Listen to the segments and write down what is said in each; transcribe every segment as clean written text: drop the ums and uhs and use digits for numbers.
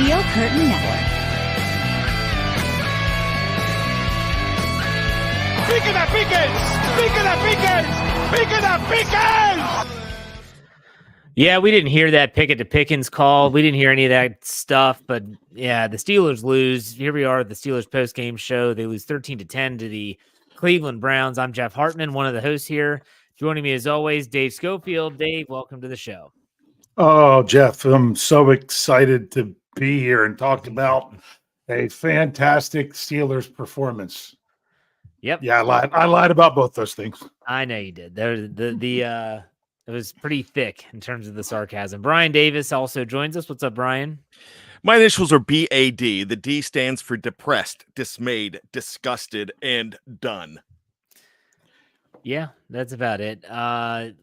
Steel Curtain Network. Yeah, we didn't hear that Pickett to Pickens call. We didn't hear any of that stuff, but yeah, the Steelers lose. Here we are at the Steelers postgame show. They lose 13-10 to the Cleveland Browns. I'm Jeff Hartman, one of the hosts here. Joining me as always, Dave Schofield. Dave, welcome to the show. Oh, Jeff, I'm so excited to be here and talk about a fantastic Steelers performance. Yep. Yeah, I lied about both those things. I know you did. It was pretty thick in terms of the sarcasm. Brian Davis also joins us. What's up, Brian? My initials are BAD. The D stands for depressed, dismayed, disgusted, and done. Yeah, that's about it.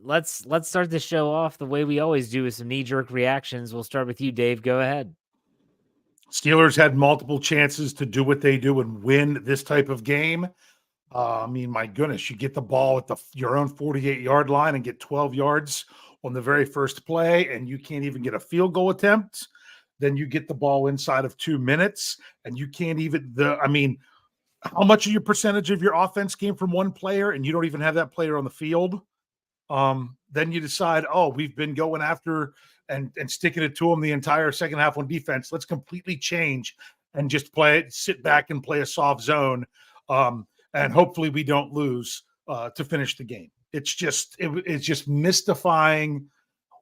Let's start the show off the way we always do with some knee-jerk reactions. We'll start with you, Dave. Go ahead. Steelers had multiple chances to do what they do and win this type of game. I mean, my goodness, you get the ball at your own 48-yard line and get 12 yards on the very first play, and you can't even get a field goal attempt. Then you get the ball inside of 2 minutes, and you can't even how much of your percentage of your offense came from one player, and you don't even have that player on the field? Then you decide, we've been going after and sticking it to them the entire second half on defense. Let's completely change and just sit back and play a soft zone. And hopefully we don't lose to finish the game. It's just mystifying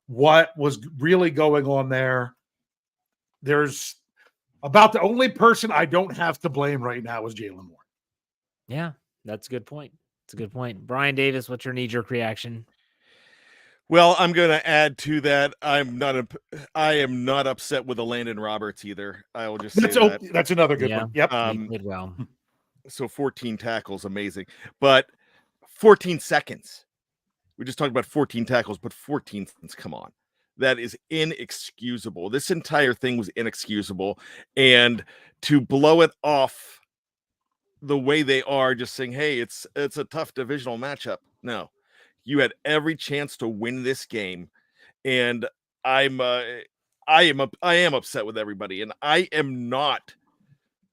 what was really going on there. There's about the only person I don't have to blame right now is Jalen Warren. Yeah, that's a good point. It's a good point. Brian Davis, what's your knee-jerk reaction? Well, I'm going to add to that. I am not upset with the Landon Roberts either. I will just say that's another good one. Yep. He did well. So 14 tackles, amazing. But 14 seconds. We just talked about 14 tackles, but 14 seconds, come on. That is inexcusable. This entire thing was inexcusable. And to blow it off the way they are, just saying, hey, it's a tough divisional matchup. No. You had every chance to win this game. And I am upset with everybody. And I am not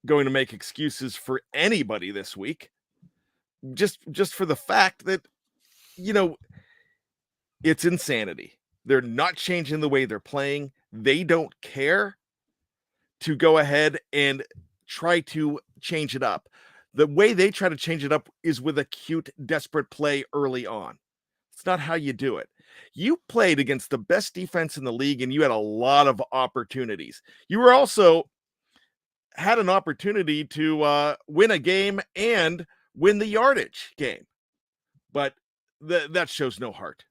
going to make excuses for anybody this week, just for the fact that it's insanity. They're not changing the way they're playing. They don't care to go ahead and try to change it up. The way they try to change it up is with a cute, desperate play early on. It's not how you do it. You played against the best defense in the league, and you had a lot of opportunities. You were also had an opportunity to win a game and win the yardage game. But that shows no heart.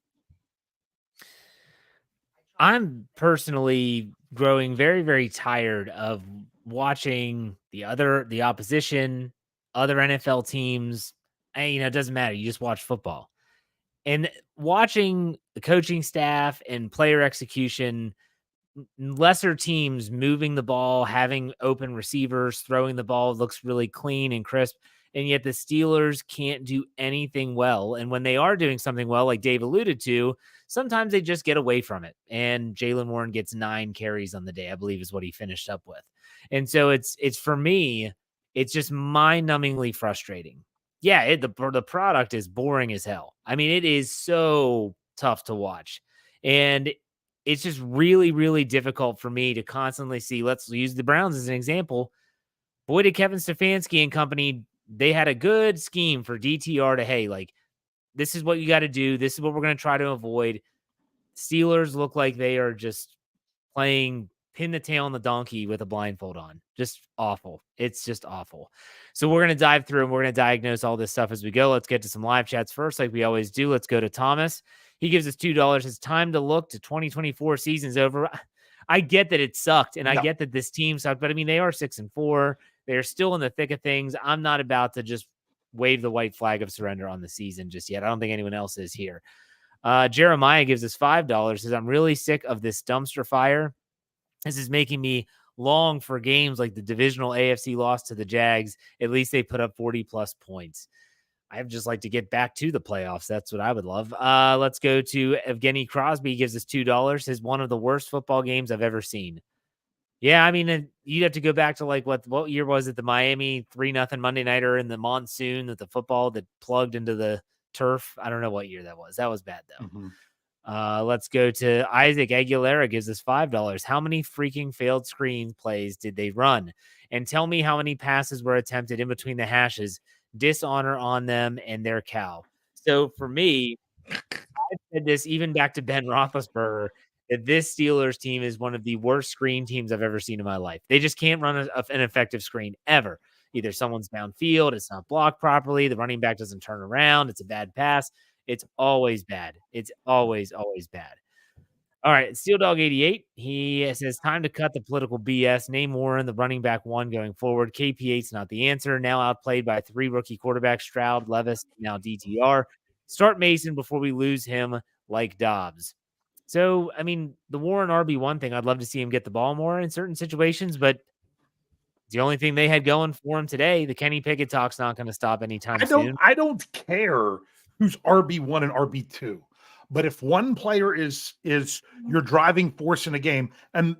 I'm personally growing very, very tired of watching the opposition, other NFL teams. And, it doesn't matter. You just watch football. And watching the coaching staff and player execution, lesser teams moving the ball, having open receivers, throwing the ball looks really clean and crisp. And yet the Steelers can't do anything well. And when they are doing something well, like Dave alluded to, sometimes they just get away from it. And Jalen Warren gets 9 carries on the day, I believe is what he finished up with. And so it's for me, it's just mind-numbingly frustrating. Yeah, the product is boring as hell. I mean, it is so tough to watch. And it's just really, really difficult for me to constantly see. Let's use the Browns as an example. Boy, did Kevin Stefanski and company, they had a good scheme for DTR to, hey, like, this is what you got to do. This is what we're going to try to avoid. Steelers look like they are just playing pin the tail on the donkey with a blindfold on. Just awful. It's just awful. So we're going to dive through and we're going to diagnose all this stuff as we go. Let's get to some live chats first, like we always do. Let's go to Thomas. He gives us $2. It's time to look to 2024 season's over. I get that it sucked, and I get that this team sucked, but I mean, they are 6-4. They're still in the thick of things. I'm not about to just wave the white flag of surrender on the season just yet. I don't think anyone else is here. Jeremiah gives us $5. Says, I'm really sick of this dumpster fire. This is making me long for games like the divisional AFC loss to the Jags. At least they put up 40-plus points. I'd just like to get back to the playoffs. That's what I would love. Let's go to Evgeny Crosby. He gives us $2. Says, one of the worst football games I've ever seen. Yeah, I mean, you'd have to go back to like what year was it? The Miami 3-0 Monday nighter in the monsoon that the football that plugged into the turf. I don't know what year that was. That was bad though. Mm-hmm. Let's go to Isaac Aguilera gives us $5. How many freaking failed screen plays did they run? And tell me how many passes were attempted in between the hashes. Dishonor on them and their cow. So for me, I've said this even back to Ben Roethlisberger, that this Steelers team is one of the worst screen teams I've ever seen in my life. They just can't run an effective screen ever. Either someone's downfield, it's not blocked properly, the running back doesn't turn around, it's a bad pass. It's always bad. It's always bad. All right, Steel Dog 88. He says, time to cut the political BS. Name Warren, the running back one going forward. KP8's not the answer. Now outplayed by 3 rookie quarterbacks, Stroud, Levis, now DTR. Start Mason before we lose him like Dobbs. So, I mean, the Warren RB1 thing, I'd love to see him get the ball more in certain situations, but the only thing they had going for him today, the Kenny Pickett talk's not going to stop anytime soon. I don't care who's RB1 and RB2. But if one player is your driving force in a game, and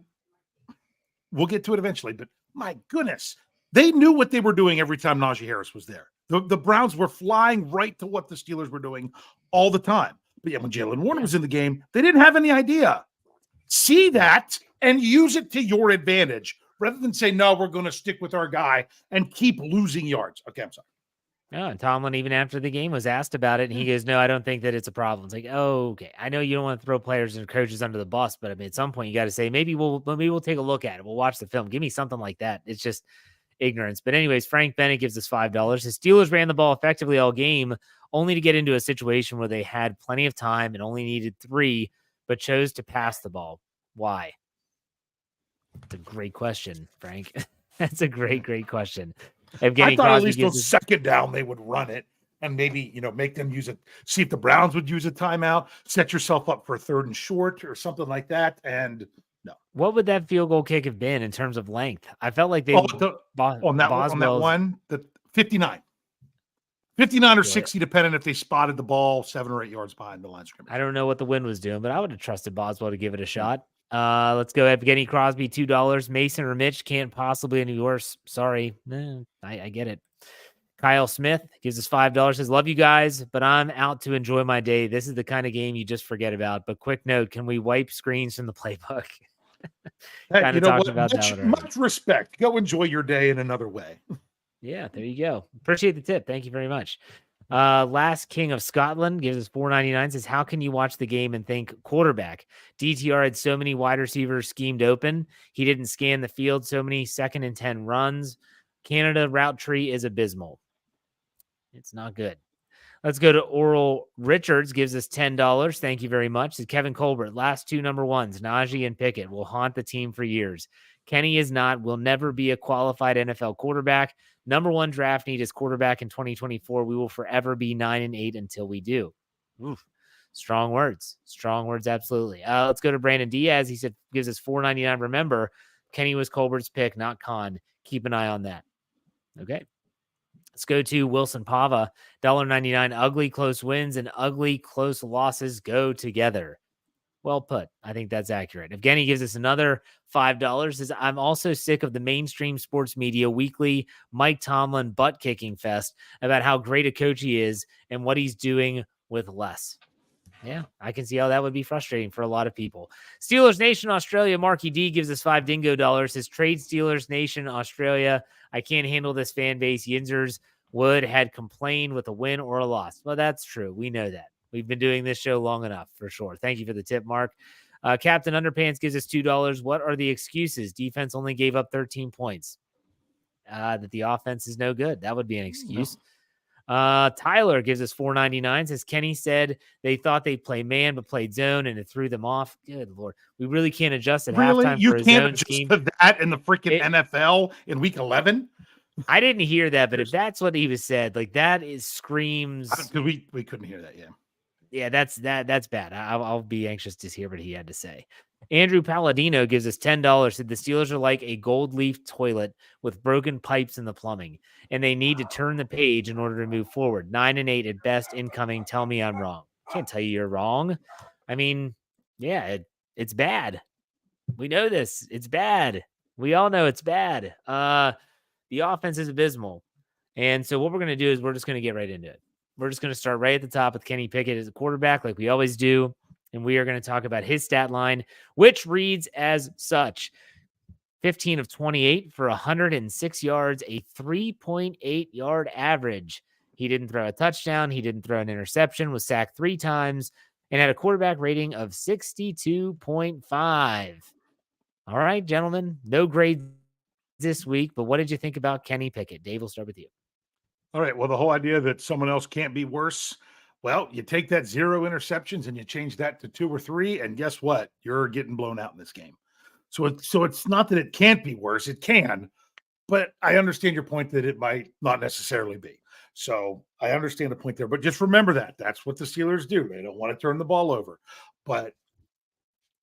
we'll get to it eventually, but my goodness, they knew what they were doing every time Najee Harris was there. The Browns were flying right to what the Steelers were doing all the time. But yeah, when Jalen Warren was in the game, they didn't have any idea. See that and use it to your advantage rather than say, no, we're going to stick with our guy and keep losing yards. Okay, I'm sorry. Oh, and Tomlin, even after the game, was asked about it, and he goes, no, I don't think that it's a problem. It's like, oh, okay. I know you don't want to throw players and coaches under the bus, but I mean, at some point you got to say, maybe we'll take a look at it. We'll watch the film. Give me something like that. It's just ignorance. But anyways, Frank Bennett gives us $5. The Steelers ran the ball effectively all game, only to get into a situation where they had plenty of time and only needed 3, but chose to pass the ball. Why? That's a great question, Frank. That's a great question. I thought at least on second down they would run it and maybe, make them use it. See if the Browns would use a timeout, set yourself up for a 3rd and short or something like that. And no. What would that field goal kick have been in terms of length? I felt like they on that one, the 59 or 60, depending if they spotted the ball 7 or 8 yards behind the line of scrimmage. I don't know what the wind was doing, but I would have trusted Boswell to give it a shot. Let's go ahead. Evgeny Crosby, $2. Mason or Mitch can't possibly any worse. Sorry. I get it. Kyle Smith gives us $5. Says, love you guys, but I'm out to enjoy my day. This is the kind of game you just forget about. But quick note, can we wipe screens from the playbook? Hey, much respect. Go enjoy your day in another way. Yeah, there you go. Appreciate the tip. Thank you very much. Last King of Scotland gives us $4.99. Says, how can you watch the game and think quarterback? DTR had so many wide receivers schemed open. He didn't scan the field. So many 2nd and 10 runs. Canada route tree is abysmal. It's not good. Let's go to Oral Richards. Gives us $10. Thank you very much. Says Kevin Colbert. Last 2 number 1s, Najee and Pickett, will haunt the team for years. Kenny is not, will never be a qualified NFL quarterback. Number 1 draft need is quarterback in 2024. We will forever be 9-8 until we do. Oof. Strong words. Absolutely. Let's go to Brandon Diaz. He said, gives us $4.99. Remember, Kenny was Colbert's pick, not Khan. Keep an eye on that. Okay. Let's go to Wilson Pava. $1.99. Ugly close wins and ugly close losses go together. Well put. I think that's accurate. Evgeny gives us another $5. Says, I'm also sick of the mainstream sports media weekly Mike Tomlin butt kicking fest about how great a coach he is and what he's doing with less. Yeah, I can see how that would be frustrating for a lot of people. Steelers Nation Australia, Marky D gives us $5 dingo. Says, trade Steelers Nation Australia. I can't handle this fan base. Yinzers would had complained with a win or a loss. Well, that's true. We know that. We've been doing this show long enough, for sure. Thank you for the tip, Mark. Captain Underpants gives us $2. What are the excuses? Defense only gave up 13 points. That the offense is no good. That would be an excuse. No. Tyler gives us $4.99. Says Kenny said they thought they'd play man, but played zone, and it threw them off. Good Lord. We really can't adjust at halftime for a zone scheme. To that in the freaking NFL in week 11? I didn't hear that, but if that's what he was said, like that is screams. We couldn't hear that, yeah. Yeah, that's bad. I'll be anxious to hear what he had to say. Andrew Palladino gives us $10. Said the Steelers are like a gold leaf toilet with broken pipes in the plumbing, and they need to turn the page in order to move forward. 9-8 at best incoming. Tell me I'm wrong. Can't tell you you're wrong. I mean, yeah, it's bad. We know this. It's bad. We all know it's bad. The offense is abysmal. And so what we're going to do is we're just going to get right into it. We're just going to start right at the top with Kenny Pickett as a quarterback, like we always do. And we are going to talk about his stat line, which reads as such: 15 of 28 for 106 yards, a 3.8 yard average. He didn't throw a touchdown. He didn't throw an interception, was sacked 3 times, and had a quarterback rating of 62.5. All right, gentlemen, no grades this week, but what did you think about Kenny Pickett? Dave, we'll start with you. All right. Well, the whole idea that someone else can't be worse. Well, you take that 0 interceptions and you change that to 2 or 3, and guess what? You're getting blown out in this game. So it's not that it can't be worse. It can, but I understand your point that it might not necessarily be. So I understand the point there, but just remember that that's what the Steelers do. They don't want to turn the ball over. But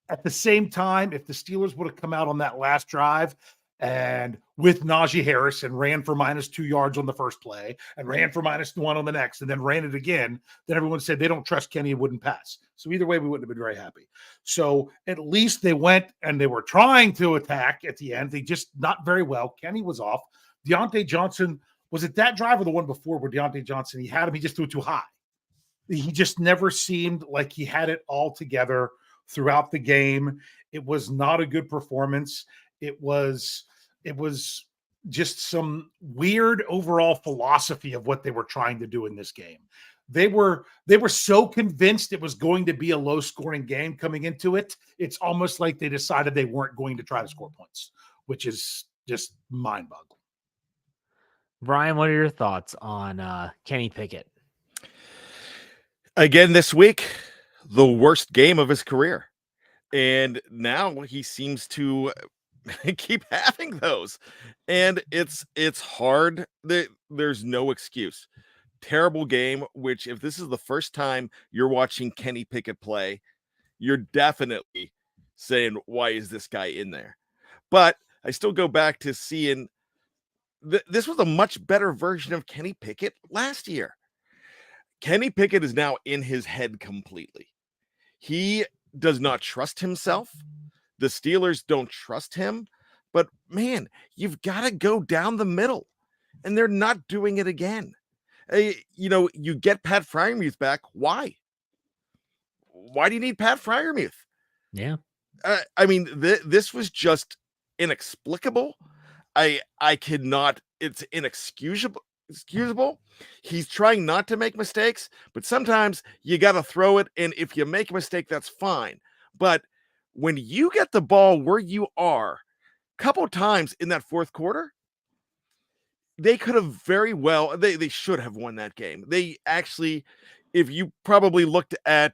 at the same time, if the Steelers would have come out on that last drive and with Najee Harris and ran for -2 yards on the first play and ran for -1 on the next and then ran it again, then everyone said they don't trust Kenny and wouldn't pass. So either way, we wouldn't have been very happy. So at least they went and they were trying to attack at the end. They just not very well. Kenny was off. Deontay Johnson, was it that drive or the one before where Deontay Johnson, he had him, he just threw it too high. He just never seemed like he had it all together throughout the game. It was not a good performance. It was just some weird overall philosophy of what they were trying to do in this game. They were so convinced it was going to be a low-scoring game coming into it. It's almost like they decided they weren't going to try to score points, which is just mind-boggling. Bryan, what are your thoughts on Kenny Pickett? Again this week, the worst game of his career. And now he seems to keep having those. And it's hard. There's no excuse. Terrible game, which if this is the first time you're watching Kenny Pickett play, you're definitely saying, why is this guy in there? But I still go back to seeing this was a much better version of Kenny Pickett last year. Kenny Pickett is now in his head completely. He does not trust himself. The Steelers don't trust him. But man, you've got to go down the middle. And they're not doing it again. You get Pat Freiermuth back. Why? Why do you need Pat Freiermuth? Yeah. I mean, this was just inexplicable. I cannot. It's inexcusable. He's trying not to make mistakes, but sometimes you got to throw it. And if you make a mistake, that's fine. But when you get the ball where you are, a couple times in that fourth quarter, they could have very well, they should have won that game. They actually, if you probably looked at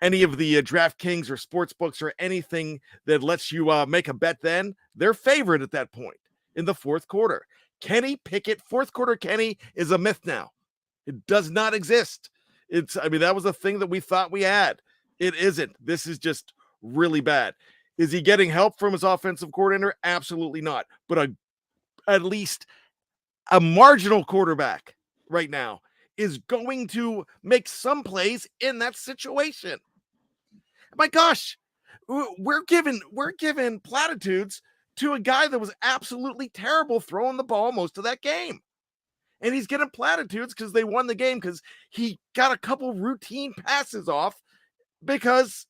any of the DraftKings or sports books or anything that lets you make a bet, then they're favored at that point in the fourth quarter. Kenny Pickett, fourth quarter Kenny is a myth now. It does not exist. That was a thing that we thought we had. It isn't. This is just really bad. Is he getting help from his offensive coordinator? Absolutely not. But at least a marginal quarterback right now is going to make some plays in that situation. My gosh, we're giving platitudes to a guy that was absolutely terrible throwing the ball most of that game. And he's getting platitudes because they won the game because he got a couple routine passes off because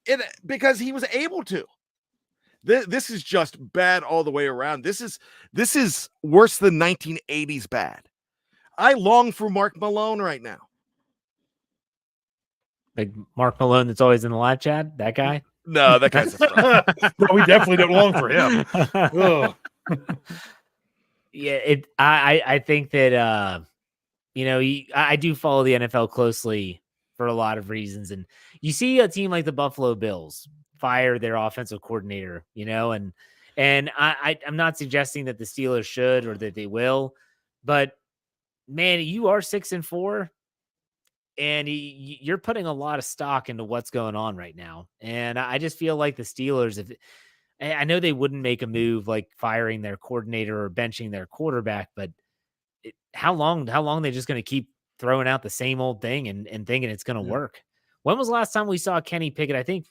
he was able to. This is just bad all the way around. This is worse than 1980s bad. I long for Mark Malone right now. Like Mark Malone that's always in the live chat? That guy? No, that guy's a fraud. No, we definitely don't long for him. Yeah, I think that I do follow the NFL closely for a lot of reasons, and you see a team like the Buffalo Bills fire their offensive coordinator, and I'm not suggesting that the Steelers should or that they will, but man, you are 6-4. And you're putting a lot of stock into what's going on right now. And I just feel like the Steelers, I know they wouldn't make a move like firing their coordinator or benching their quarterback, but how long are they just going to keep throwing out the same old thing and thinking it's going to work? When was the last time we saw Kenny Pickett? I think,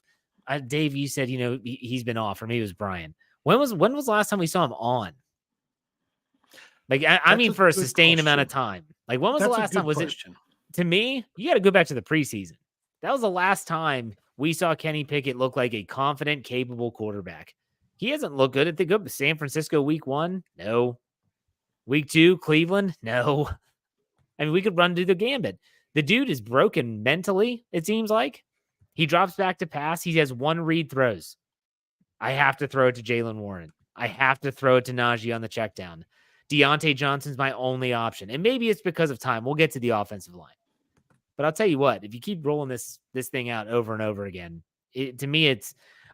Dave, you said, he's been off, or maybe it was Bryan. When was the last time we saw him on? Like, I mean, a for a good sustained amount of question. time. Like, when was the That's a last good time? Was it, question. to me, you got to go back to the preseason. That was the last time we saw Kenny Pickett look like a confident, capable quarterback. He hasn't looked good at the good San Francisco week 1. No. Week 2, Cleveland. No. I mean, we could run through the gambit. The dude is broken mentally, it seems like. He drops back to pass. He has 1 read throws. I have to throw it to Jalen Warren. I have to throw it to Najee on the check down. Deontay Johnson's my only option. And maybe it's because of time. We'll get to the offensive line. But I'll tell you what, if you keep rolling this thing out over and over again, to me,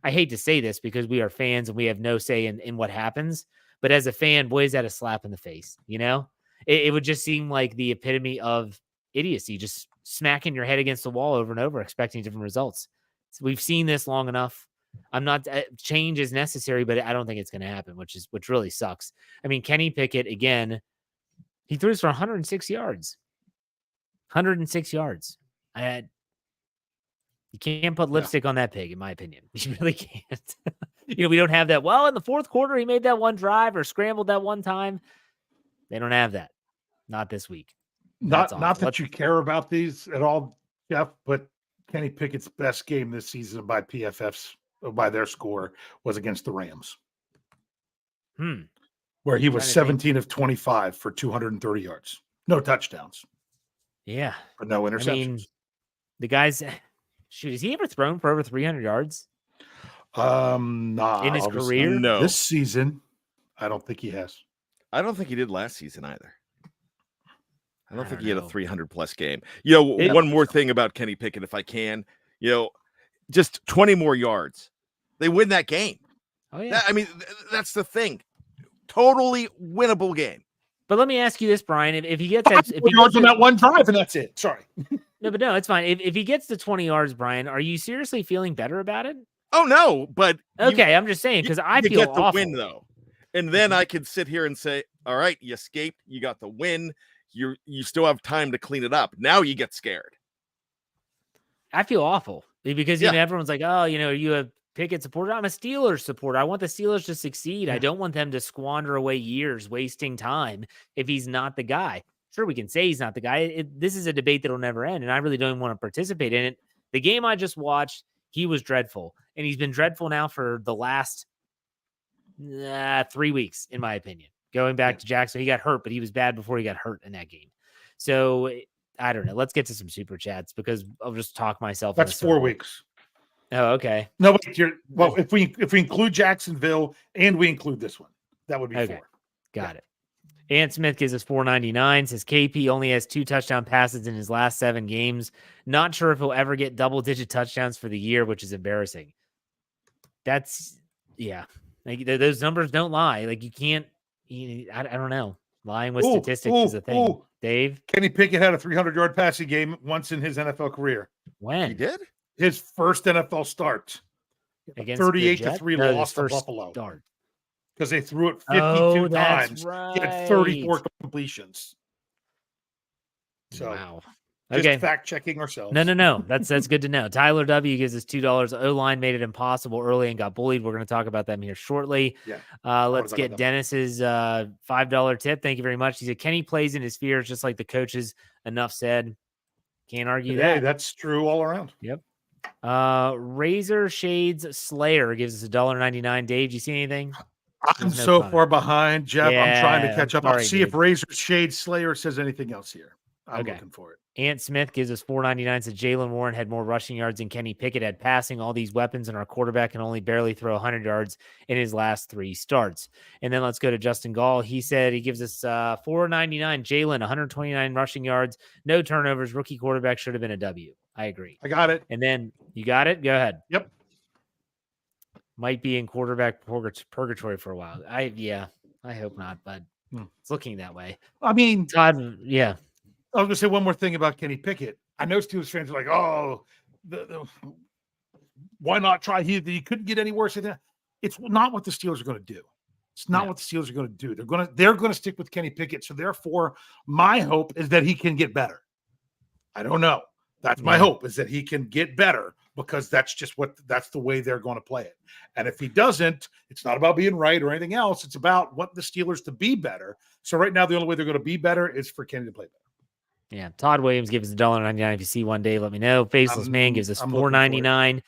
I hate to say this because we are fans and we have no say in what happens. But as a fan, boy, is that a slap in the face, you know? It would just seem like the epitome of idiocy, just smacking your head against the wall over and over, expecting different results. So we've seen this long enough. I'm not change is necessary, but I don't think it's going to happen, which really sucks. I mean, Kenny Pickett, again, he throws for 106 yards. 106 yards. You can't put lipstick on that pig, in my opinion. You really can't. We don't have that. Well, in the fourth quarter, he made that one drive or scrambled that one time. They don't have that. Not this week. Not that you care about these at all, Jeff, but Kenny Pickett's best game this season by PFF's, by their score, was against the Rams. Where he was 17 of 25 for 230 yards. No touchdowns. Yeah. But no interceptions. I mean, the guy's, shoot, has he ever thrown for over 300 yards? Nah. In his career? No. This season, I don't think he has. I don't think he did last season either. I don't think he had a 300-plus game. One more thing about Kenny Pickett, if I can. Just 20 more yards. They win that game. Oh, yeah. That's the thing. Totally winnable game. But let me ask you this, Brian. If he gets that, if he yards on that one drive, and that's it. Sorry. No, it's fine. If he gets the 20 yards, Brian, are you seriously feeling better about it? Oh, no. But okay, I'm just saying, because I feel get the awful. win, though. And then I could sit here and say, all right, you escaped. You got the win. You still have time to clean it up. Now you get scared. I feel awful because everyone's like, oh, are you a Pickett supporter? I'm a Steelers supporter. I want the Steelers to succeed. I don't want them to squander away years wasting time if he's not the guy. Sure, we can say he's not the guy. This is a debate that will never end, and I really don't want to participate in it. The game I just watched, he was dreadful, and he's been dreadful now for the last 3 weeks, in my opinion. Going back to Jackson, he got hurt, but he was bad before he got hurt in that game. So I don't know. Let's get to some super chats because I'll just talk myself. That's 4 weeks. Oh, okay. No, but if we include Jacksonville and we include this one, that would be 4. Got it. Ant Smith gives us 499. Says KP only has 2 touchdown passes in his last 7 games. Not sure if he'll ever get double-digit touchdowns for the year, which is embarrassing. That's like those numbers don't lie. Like you can't. I don't know. Lying with statistics is a thing. Dave? Kenny Pickett had a 300-yard passing game once in his NFL career. When? He did? His first NFL start. Against 38-3 loss to Buffalo. Start. Because they threw it 52 times. Right. He had 34 completions. So, wow. Just fact checking ourselves. No. That's good to know. Tyler W gives us $2. O-line made it impossible early and got bullied. We're going to talk about them here shortly. Yeah. Let's get Dennis's $5 tip. Thank you very much. He said Kenny plays in his fears just like the coaches. Enough said. Can't argue that. Hey, that's true all around. Yep. Razor Shades Slayer gives us $1.99. Dave, do you see anything? I'm so far behind, Jeff. I'm trying to catch up. I'll see if Razor Shade Slayer says anything else here. I'm looking for it. Ant Smith gives us 499. Said Jalen Warren had more rushing yards than Kenny Pickett had passing. All these weapons, and our quarterback can only barely throw 100 yards in his last 3 starts. And then let's go to Justin Gall. He said he gives us 499. Jalen 129 rushing yards, no turnovers. Rookie quarterback should have been a W. I agree. I got it. And then you got it. Go ahead. Yep. Might be in quarterback purgatory for a while. I hope not, but it's looking that way. I mean, Todd, yeah. I was going to say one more thing about Kenny Pickett. I know Steelers fans are like, oh, why not try? He couldn't get any worse than that. It's not what the Steelers are going to do. It's not what the Steelers are going to do. They're going to stick with Kenny Pickett. So therefore, my hope is that he can get better. I don't know. That's my hope, is that he can get better. because that's the way they're going to play it. And if he doesn't, it's not about being right or anything else. It's about what the Steelers to be better. So right now, the only way they're going to be better is for Kenny to play better. Yeah. Todd Williams gives us $1.99. If you see one day, let me know. Faceless Man gives us $4.99.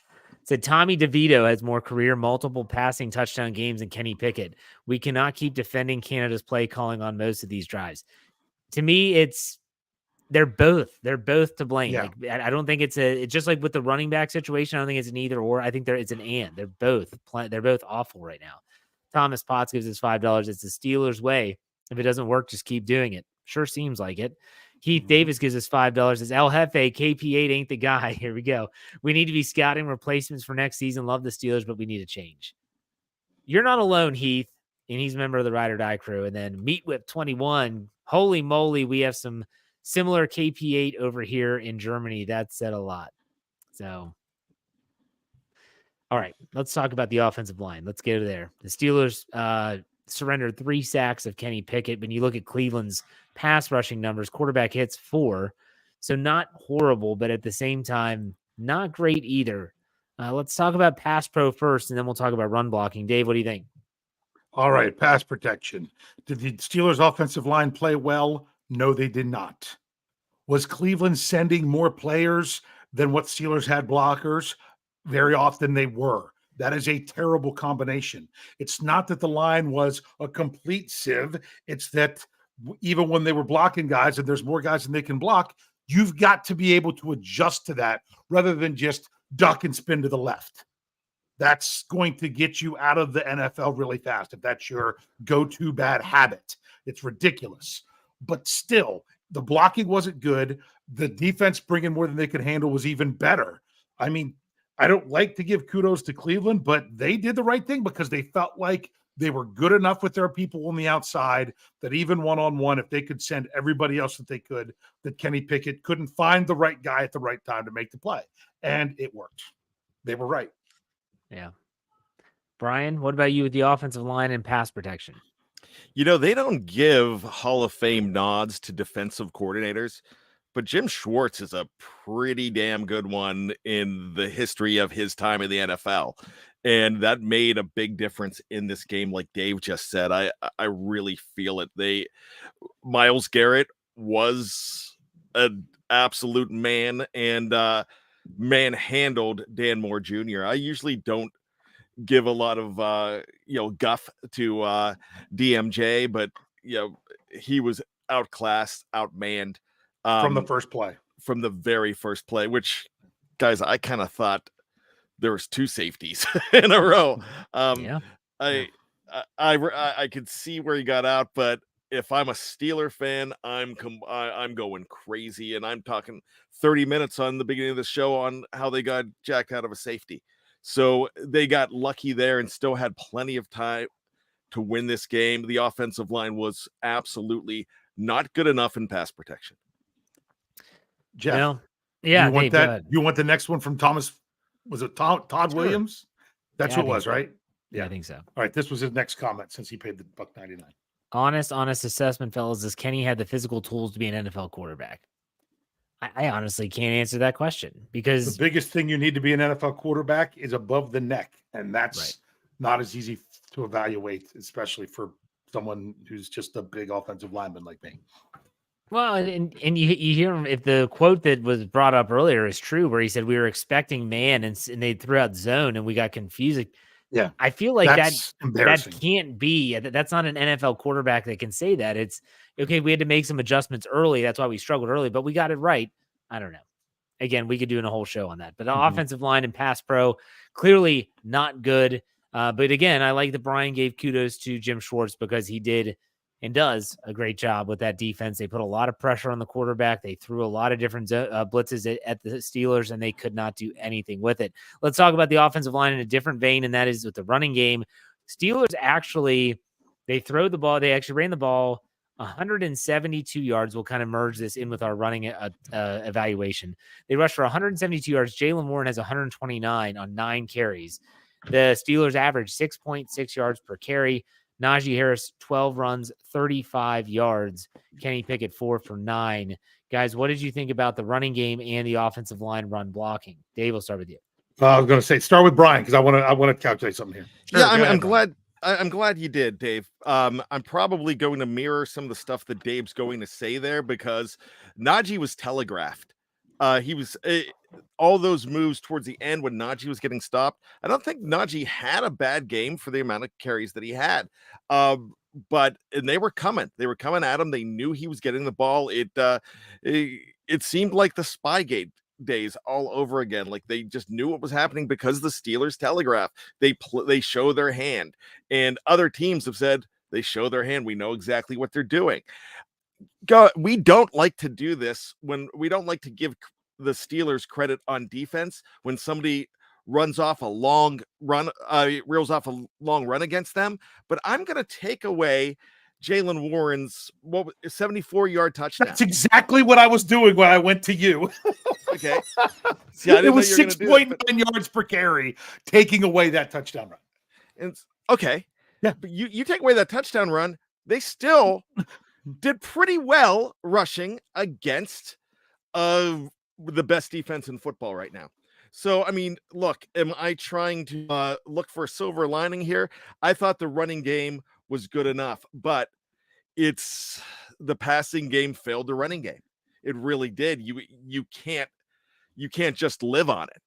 Said Tommy DeVito has more career multiple passing touchdown games than Kenny Pickett. We cannot keep defending Canada's play calling on most of these drives. To me, they're both to blame. Yeah. Like, I don't think it's just like with the running back situation. I don't think it's an either or. I think it's an and. They're both awful right now. Thomas Potts gives us $5. It's the Steelers' way. If it doesn't work, just keep doing it. Sure seems like it. Heath Davis gives us $5. It's El Jefe, KP8 ain't the guy. Here we go. We need to be scouting replacements for next season. Love the Steelers, but we need a change. You're not alone, Heath, and he's a member of the Ride or Die crew. And then Meat Whip 21. Holy moly, we have some similar KP8 over here in Germany. That said a lot. So, all right, let's talk about the offensive line. Let's get there. The Steelers surrendered 3 sacks of Kenny Pickett. When you look at Cleveland's pass rushing numbers, quarterback hits 4. So not horrible, but at the same time, not great either. Let's talk about pass pro first, and then we'll talk about run blocking. Dave, what do you think? All right, pass protection. Did the Steelers' offensive line play well? No, they did not. Was Cleveland sending more players than what Steelers had blockers? Very often they were. That is a terrible combination. It's not that the line was a complete sieve. It's that even when they were blocking guys and there's more guys than they can block, you've got to be able to adjust to that rather than just duck and spin to the left. That's going to get you out of the NFL really fast if that's your go-to bad habit. It's ridiculous. But still, the blocking wasn't good. The defense bringing more than they could handle was even better. I mean, I don't like to give kudos to Cleveland, but they did the right thing because they felt like they were good enough with their people on the outside that even one-on-one, if they could send everybody else that they could, that Kenny Pickett couldn't find the right guy at the right time to make the play. And it worked. They were right. Yeah. Bryan, what about you with the offensive line and pass protection? You know, they don't give Hall of Fame nods to defensive coordinators, but Jim Schwartz is a pretty damn good one in the history of his time in the NFL. And that made a big difference in this game, like Dave just said. I really feel it. Myles Garrett was an absolute man and manhandled Dan Moore Jr. I usually don't give a lot of guff to DMJ, but he was outclassed, outmanned from the first play. From the very first play, which, guys, I kind of thought there was 2 safeties in a row. I could see where he got out, but if I'm a Steeler fan, I'm going crazy, and I'm talking 30 minutes on the beginning of the show on how they got jacked out of a safety. So they got lucky there and still had plenty of time to win this game. The offensive line was absolutely not good enough in pass protection. Jeff, yeah, you want that? You want the next one from Thomas? Was it Todd Williams? That's what it was, right? Yeah, I think so. All right, this was his next comment since he paid the $1.99. Honest assessment, fellas. Does Kenny have the physical tools to be an NFL quarterback? I honestly can't answer that question because the biggest thing you need to be an NFL quarterback is above the neck, and that's not as easy to evaluate, especially for someone who's just a big offensive lineman like me. Well, and you hear him, if the quote that was brought up earlier is true, where he said we were expecting man and they threw out zone and we got confused. Yeah, I feel like that can't be. That's not an NFL quarterback that can say that. It's okay. We had to make some adjustments early. That's why we struggled early, but we got it right. I don't know. Again, we could do a whole show on that. But the offensive line and pass pro clearly not good. But again, I like that Bryan gave kudos to Jim Schwartz because he did and does a great job with that defense. They put a lot of pressure on the quarterback. They threw a lot of different blitzes at the Steelers, and they could not do anything with it. Let's talk about the offensive line in a different vein, and that is with the running game. Steelers they throw the ball. They actually ran the ball 172 yards. We'll kind of merge this in with our running evaluation. They rushed for 172 yards. Jaylen Warren has 129 on 9 carries. The Steelers averaged 6.6 yards per carry. Najee Harris, 12 runs, 35 yards. Kenny Pickett, 4 for 9. Guys, what did you think about the running game and the offensive line run blocking? Dave, we'll start with you. I was going to say start with Bryan because I want to calculate something here. Sure, yeah, I'm glad. I'm glad you did, Dave. I'm probably going to mirror some of the stuff that Dave's going to say there because Najee was telegraphed. He was all those moves towards the end when Najee was getting stopped. I don't think Najee had a bad game for the amount of carries that he had. But they were coming. They were coming at him. They knew he was getting the ball. It seemed like the Spygate days all over again. Like they just knew what was happening because the Steelers telegraph. They show their hand, and other teams have said they show their hand. We know exactly what they're doing. We don't like to do this when we don't like to give the Steelers credit on defense when somebody runs off a long run, reels off a long run against them. But I'm going to take away Jaylen Warren's 74-yard touchdown. That's exactly what I was doing when I went to you. Okay. See, it was 6.9 yards per carry, taking away that touchdown run. And okay. Yeah. But you take away that touchdown run, they still did pretty well rushing against the best defense in football right now. So, I mean, look, am I trying to look for a silver lining here? I thought the running game was good enough, but it's the passing game failed the running game. It really did. You can't just live on it.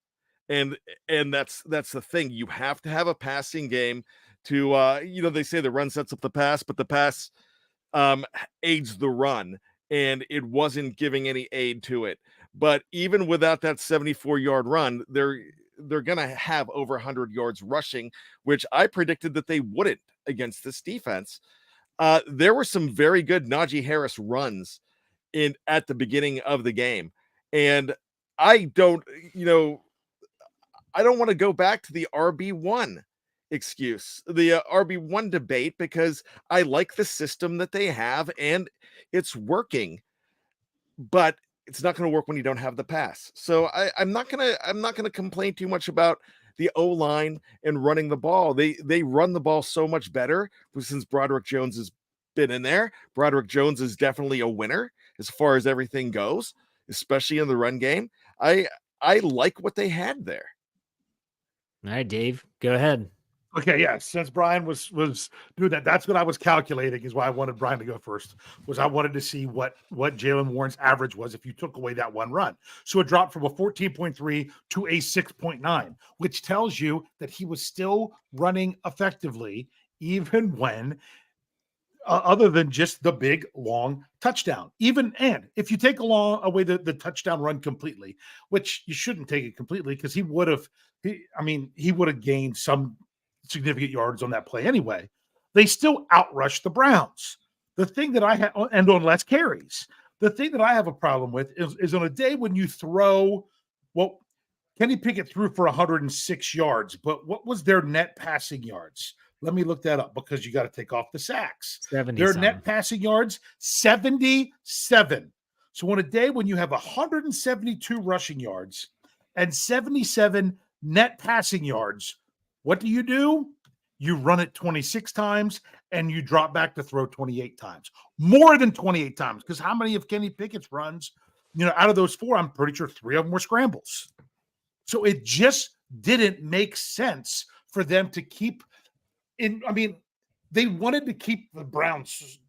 And that's the thing. You have to have a passing game to they say the run sets up the pass, but the pass aids the run, and it wasn't giving any aid to it. But even without that 74-yard run, they're going to have over 100 yards rushing, which I predicted that they wouldn't against this defense. There were some very good Najee Harris runs at the beginning of the game. And I don't want to go back to the RB1 excuse, the RB1 debate, because I like the system that they have and it's working, but it's not going to work when you don't have the pass. So I'm not gonna complain too much about the O-line and running the ball. They run the ball so much better since Broderick Jones has been in there. Broderick Jones is definitely a winner as far as everything goes, especially in the run game. I like what they had there. All right, Dave, go ahead. Okay, yeah. Since Bryan was doing that, that's what I was calculating. Is why I wanted Bryan to go first. Was I wanted to see what Jaylen Warren's average was if you took away that one run. So it dropped from a 14.3 to a 6.9, which tells you that he was still running effectively, even when other than just the big long touchdown. And if you take away the touchdown run completely, which you shouldn't take it completely because he would have gained some significant yards on that play anyway. They still outrushed the Browns. The thing that I had, and on less carries, the thing that I have a problem with is on a day when you throw, well, Kenny Pickett threw for 106 yards, but what was their net passing yards? Let me look that up because you got to take off the sacks. Their net passing yards, 77. So on a day when you have 172 rushing yards and 77 net passing yards, what do? You run it 26 times and you drop back to throw 28 times. More than 28 times. Because how many of Kenny Pickett's runs, out of those 4, I'm pretty sure 3 of them were scrambles. So it just didn't make sense for them to keep they wanted to keep the Browns,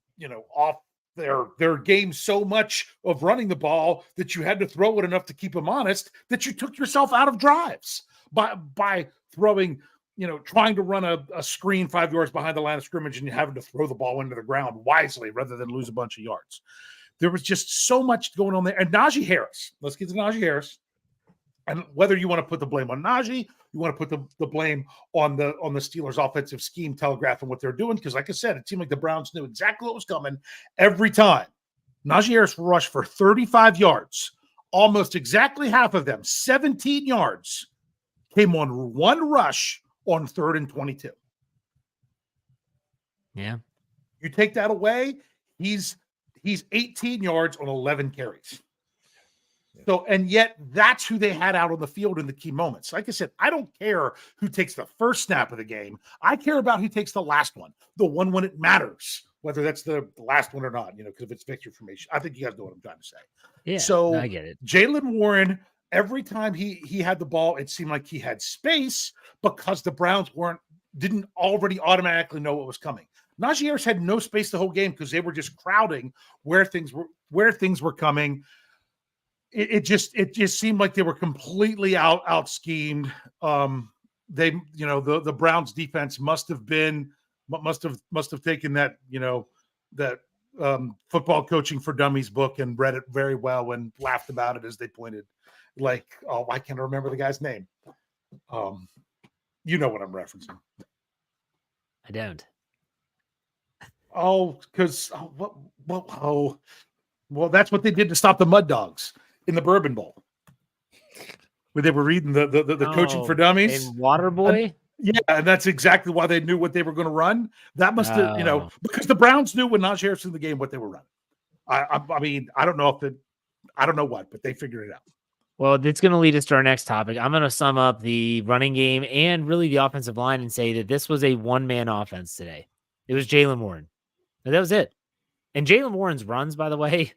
off their game so much of running the ball that you had to throw it enough to keep them honest that you took yourself out of drives by throwing, trying to run a screen 5 yards behind the line of scrimmage and having to throw the ball into the ground wisely rather than lose a bunch of yards. There was just so much going on there. And Najee Harris, let's get to Najee Harris. And whether you want to put the blame on Najee, you want to put the blame on the Steelers' offensive scheme telegraphing what they're doing, because like I said, it seemed like the Browns knew exactly what was coming every time. Najee Harris rushed for 35 yards, almost exactly half of them, 17 yards, came on one rush on 3rd and 22. Yeah. You take that away, he's 18 yards on 11 carries. So, and yet that's who they had out on the field in the key moments. Like I said, I don't care who takes the first snap of the game. I care about who takes the last one, the one when it matters, whether that's the last one or not, because if it's victory formation. I think you guys know what I'm trying to say. Yeah, so I get it. Jaylen Warren, every time he had the ball, it seemed like he had space because the Browns didn't already automatically know what was coming. Najee Harris had no space the whole game because they were just crowding where things were coming. It just seemed like they were completely out schemed. The Browns defense must have taken that football coaching for dummies book and read it very well and laughed about it as they pointed I can't remember the guy's name. You know what I'm referencing. I don't. Well, that's what they did to stop the Mud Dogs in the Bourbon Bowl, where they were reading the coaching for dummies and Waterboy. And that's exactly why they knew what they were going to run. That must have, because the Browns knew when Najee Harris in the game what they were running. I mean, I don't know but they figured it out. Well, it's going to lead us to our next topic. I'm going to sum up the running game and really the offensive line and say that this was a one-man offense today. It was Jaylen Warren. And that was it. And Jaylen Warren's runs, by the way,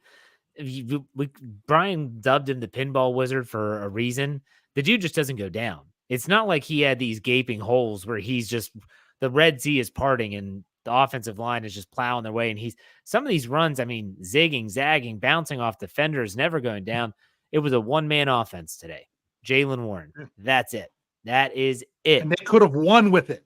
Bryan dubbed him the pinball wizard for a reason. The dude just doesn't go down. It's not like he had these gaping holes where the Red Sea is parting and the offensive line is just plowing their way. And some of these runs, I mean, zigging, zagging, bouncing off defenders, never going down. It was a one-man offense today. Jaylen Warren. That's it. That is it. And they could have won with it.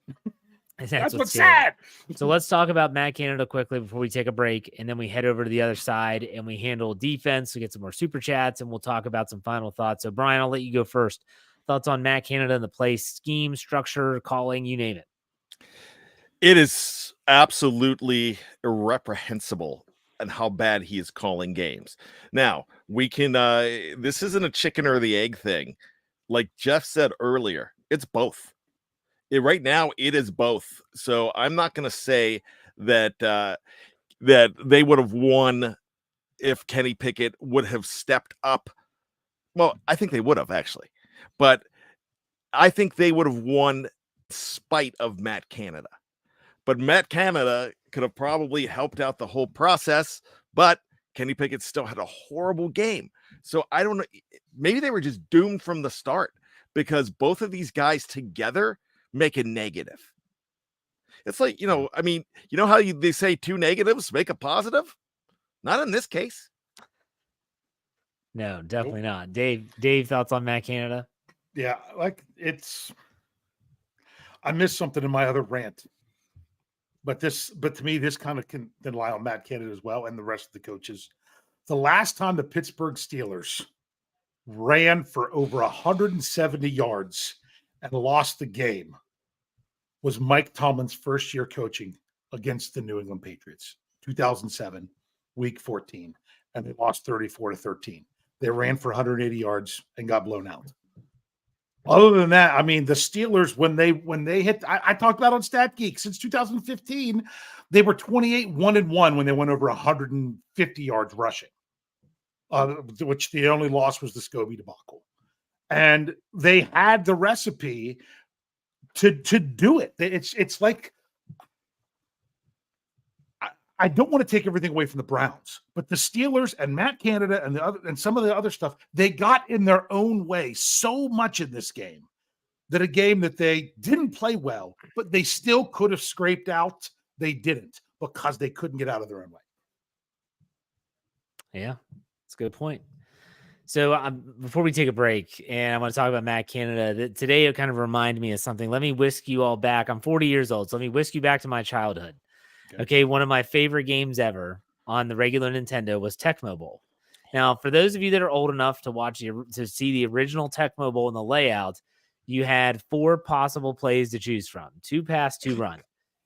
That's what's sad. So let's talk about Matt Canada quickly before we take a break. And then we head over to the other side and we handle defense. We get some more super chats and we'll talk about some final thoughts. So Bryan, I'll let you go first. Thoughts on Matt Canada and the play scheme, structure, calling, you name it. It is absolutely irreprehensible and how bad he is calling games. Now, we can this isn't a chicken or the egg thing. Like Jeff said earlier, it's both. Right now, it is both. So I'm not going to say that that they would have won if Kenny Pickett would have stepped up. Well, I think they would have actually, but I think they would have won spite of Matt Canada. But Matt Canada could have probably helped out the whole process, but Kenny Pickett still had a horrible game. So I don't know. Maybe they were just doomed from the start because both of these guys together make a negative. It's like, I mean, how they say two negatives make a positive? Not in this case. No, definitely not. Dave, thoughts on Matt Canada? Yeah, I missed something in my other rant. But to me, this kind of can rely on Matt Canada as well and the rest of the coaches. The last time the Pittsburgh Steelers ran for over 170 yards and lost the game was Mike Tomlin's first year coaching against the New England Patriots, 2007, week 14, and they lost 34-13. They ran for 180 yards and got blown out. Other than that, I mean, the Steelers, when they hit, I talked about on Stat Geek since 2015, they were 28-1-1 when they went over 150 yards rushing, which the only loss was the Scobie debacle. And they had the recipe to do it. It's like, I don't want to take everything away from the Browns, but the Steelers and Matt Canada and some of the other stuff, they got in their own way so much in this game that a game that they didn't play well, but they still could have scraped out. They didn't because they couldn't get out of their own way. Yeah, that's a good point. So before we take a break, and I want to talk about Matt Canada, today it kind of reminded me of something. Let me whisk you all back. I'm 40 years old, so let me whisk you back to my childhood. Okay, one of my favorite games ever on the regular Nintendo was Tecmo Bowl. Now, for those of you that are old enough to see the original Tecmo Bowl and the layout, you had 4 possible plays to choose from: 2 pass, 2 run.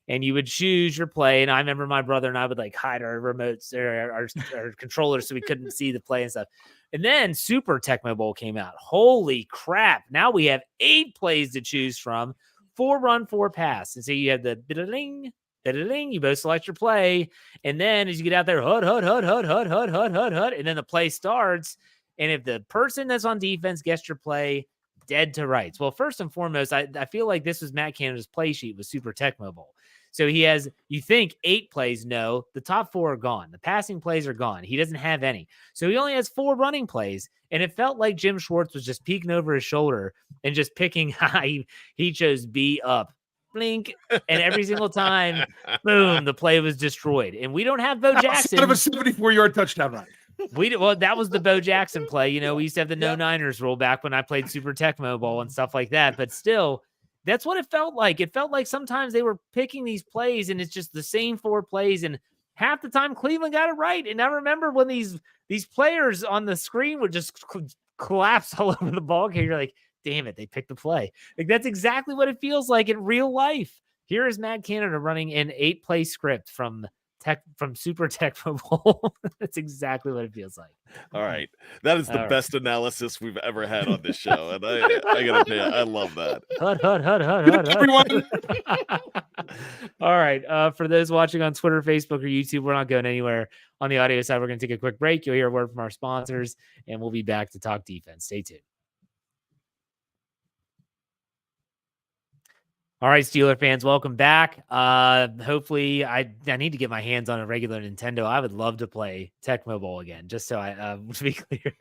And you would choose your play. And I remember my brother and I would hide our remotes or our controllers so we couldn't see the play and stuff. And then Super Tecmo Bowl came out. Holy crap. Now we have 8 plays to choose from: 4 run, 4 pass. And so you have the biddling. You both select your play, and then as you get out there, hud, and then the play starts. And if the person that's on defense gets your play, dead to rights. Well, first and foremost, I feel like this was Matt Canada's play sheet with Super Tecmo Bowl. So he has, you think 8 plays? No, the top 4 are gone. The passing plays are gone. He doesn't have any. So he only has 4 running plays. And it felt like Jim Schwartz was just peeking over his shoulder and just picking high. He chose B up, blink. And every single time, boom, the play was destroyed. And we don't have Bo Jackson. Out of a 74-yard touchdown run. Well, that was the Bo Jackson play. You know, we used to have the no Niners rule back when I played Super Tecmo Bowl and stuff like that. But still, that's what it felt like. It felt like sometimes they were picking these plays and it's just the same 4 plays. And half the time Cleveland got it right. And I remember when these players on the screen would just collapse all over the ball game. You're like, damn it, they picked the play. Like, that's exactly what it feels like in real life. Here is Matt Canada running an 8-play script from Super Tecmo Bowl. That's exactly what it feels like. All right. That is the best analysis we've ever had on this show. And I gotta tell you, I love that. Hut. Everyone. All right. For those watching on Twitter, Facebook, or YouTube, we're not going anywhere. On the audio side, we're going to take a quick break. You'll hear a word from our sponsors, and we'll be back to talk defense. Stay tuned. All right, Steeler fans, welcome back. Hopefully, I need to get my hands on a regular Nintendo. I would love to play Tecmo Bowl again, just so I to be clear.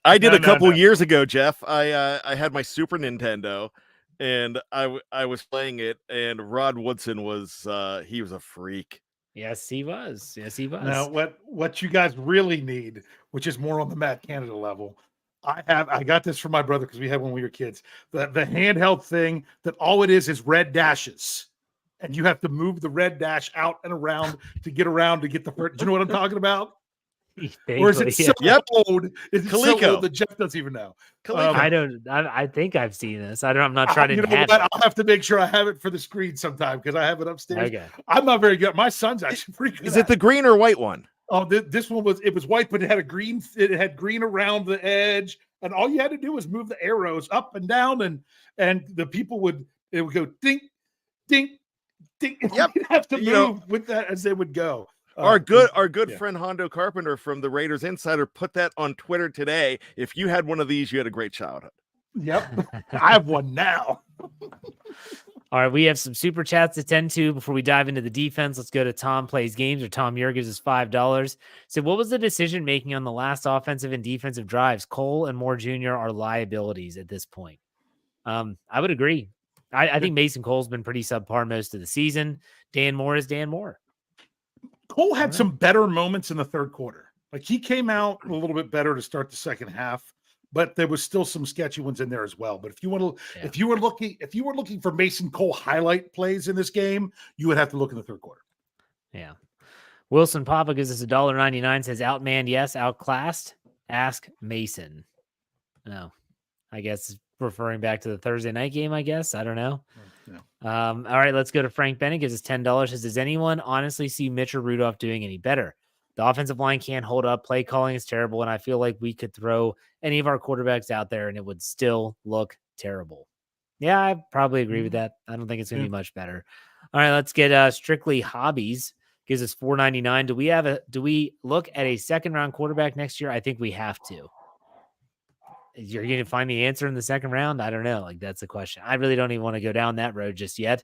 I did a couple years ago, Jeff. I had my Super Nintendo, and I was playing it, and Rod Woodson was he was a freak. Yes, he was. Yes, he was. Now, what you guys really need, which is more on the Matt Canada level, I got this from my brother because we had when we were kids. The handheld thing that all it is red dashes, and you have to move the red dash out and around to get the first. Do you know what I'm talking about? Or is it so old? Is it so old that Jeff doesn't even know? I don't. I think I've seen this. I'm not trying to. I'll have to make sure I have it for the screen sometime because I have it upstairs. Okay. I'm not very good. My son's actually pretty good. Is it the green or white one? Oh, this one was white, but it had green. It had green around the edge, and all you had to do was move the arrows up and down, and the people would go ding, ding, ding. Yep. You'd have to move with that as they would go. Our good friend Hondo Carpenter from the Raiders Insider put that on Twitter today. If you had one of these, you had a great childhood. Yep, I have one now. All right, we have some super chats to tend to before we dive into the defense. Let's go to Tom Plays Games, or Tom Muir gives us $5. So what was the decision making on the last offensive and defensive drives? Cole and Moore Jr. are liabilities at this point. I would agree. I think Mason Cole's been pretty subpar most of the season. Dan Moore is Dan Moore. Cole had some better moments in the third quarter. Like, he came out a little bit better to start the second half, but there was still some sketchy ones in there as well. But if you were looking for Mason Cole highlight plays in this game, you would have to look in the third quarter. Yeah. Wilson Papa gives us $1.99, says outmanned, yes, outclassed. Ask Mason. No, I guess referring back to the Thursday night game, I guess. I don't know. No. All right, let's go to Frank Bennett. Gives us $10. Says, does anyone honestly see Mitch or Rudolph doing any better? The offensive line can't hold up. Play calling is terrible, and I feel like we could throw any of our quarterbacks out there, and it would still look terrible. Yeah, I probably agree with that. I don't think it's going to be much better. All right, let's get Strictly Hobbies. Gives us $4.99. Do we look at a second-round quarterback next year? I think we have to. You're going to find the answer in the second round? I don't know. Like, that's the question. I really don't even want to go down that road just yet.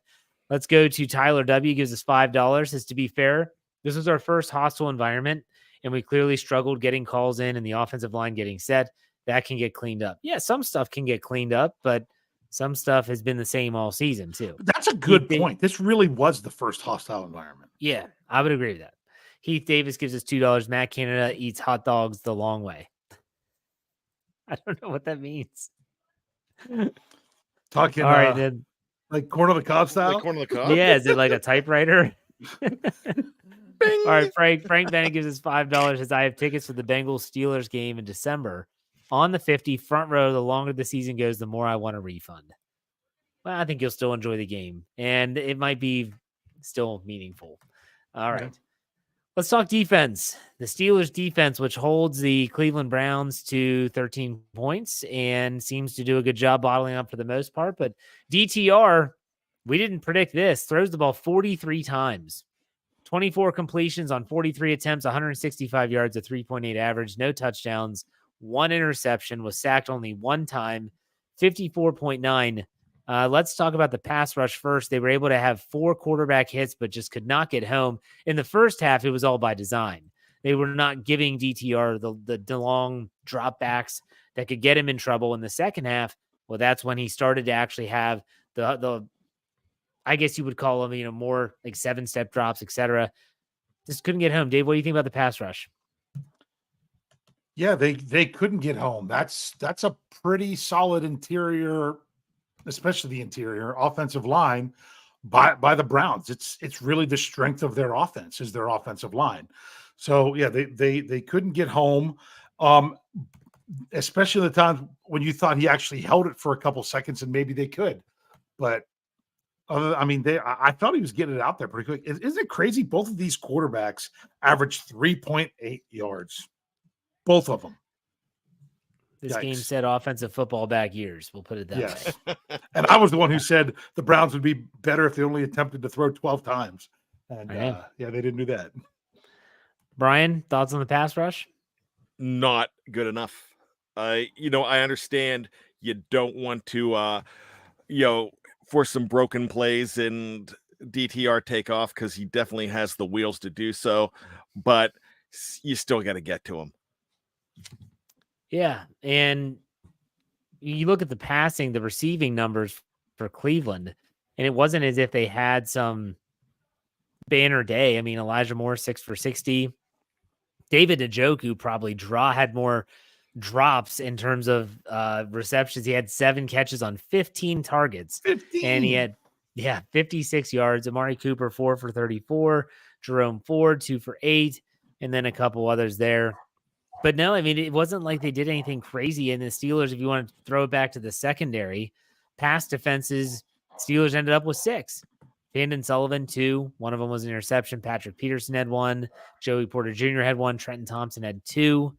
Let's go to Tyler W. Gives us $5. Says, to be fair, this was our first hostile environment, and we clearly struggled getting calls in and the offensive line getting set. That can get cleaned up. Yeah, some stuff can get cleaned up, but some stuff has been the same all season too. That's a good point. This really was the first hostile environment. Yeah, I would agree with that. Heath Davis gives us $2. Matt Canada eats hot dogs the long way. I don't know what that means. Talking all right, then. Like corn on the cob style? Like corn on the cob? Yeah, is it like a typewriter? All right, Frank Bennett gives us $5 as I have tickets for the Bengals Steelers game in December on the 50 front row. The longer the season goes, the more I want a refund. Well, I think you'll still enjoy the game, and it might be still meaningful. All right. Let's talk defense. The Steelers defense, which holds the Cleveland Browns to 13 points and seems to do a good job bottling up for the most part. But DTR, we didn't predict this, throws the ball 43 times, 24 completions on 43 attempts, 165 yards, a 3.8 average, no touchdowns, one interception, was sacked only one time, 54.9 Let's talk about the pass rush first. They were able to have 4 quarterback hits, but just could not get home. In the first half, it was all by design. They were not giving DTR the long dropbacks that could get him in trouble. In the second half, well, that's when he started to actually have the I guess you would call them, more like 7-step drops, etc. Just couldn't get home. Dave, what do you think about the pass rush? Yeah, they couldn't get home. That's a pretty solid interior, especially the interior offensive line by the Browns. It's really the strength of their offense is their offensive line. So yeah, they couldn't get home. Especially the times when you thought he actually held it for a couple seconds and maybe they could. But I thought he was getting it out there pretty quick. Isn't it crazy? Both of these quarterbacks averaged 3.8 yards. Both of them. This Yikes. game said offensive football back years. We'll put it that way. And I was the one who said the Browns would be better if they only attempted to throw 12 times. And they didn't do that. Bryan, thoughts on the pass rush? Not good enough. I understand you don't want to, force some broken plays and DTR take off because he definitely has the wheels to do so, but you still got to get to him. Yeah, and you look at the passing, the receiving numbers for Cleveland, and it wasn't as if they had some banner day. I mean, Elijah Moore, 6 for 60. David Njoku probably had more drops in terms of receptions. He had 7 catches on 15 targets. 15. And he had 56 yards. Amari Cooper, 4 for 34. Jerome Ford, 2 for 8. And then a couple others there. But no, I mean, it wasn't like they did anything crazy. And the Steelers, if you want to throw it back to the secondary, pass defenses, Steelers ended up with 6. Landon Sullivan, 2. One of them was an interception. Patrick Peterson had 1. Joey Porter Jr. had 1. Trenton Thompson had 2.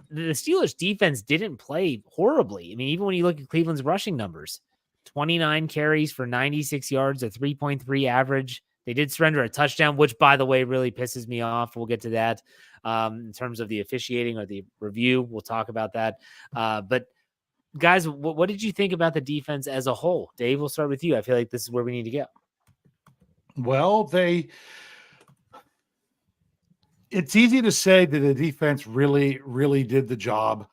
The Steelers defense didn't play horribly. I mean, even when you look at Cleveland's rushing numbers, 29 carries for 96 yards, a 3.3 average. They did surrender a touchdown, which, by the way, really pisses me off. We'll get to that in terms of the officiating or the review. We'll talk about that. But, guys, what did you think about the defense as a whole? Dave, we'll start with you. I feel like this is where we need to go. Well, it's easy to say that the defense really, really did the job.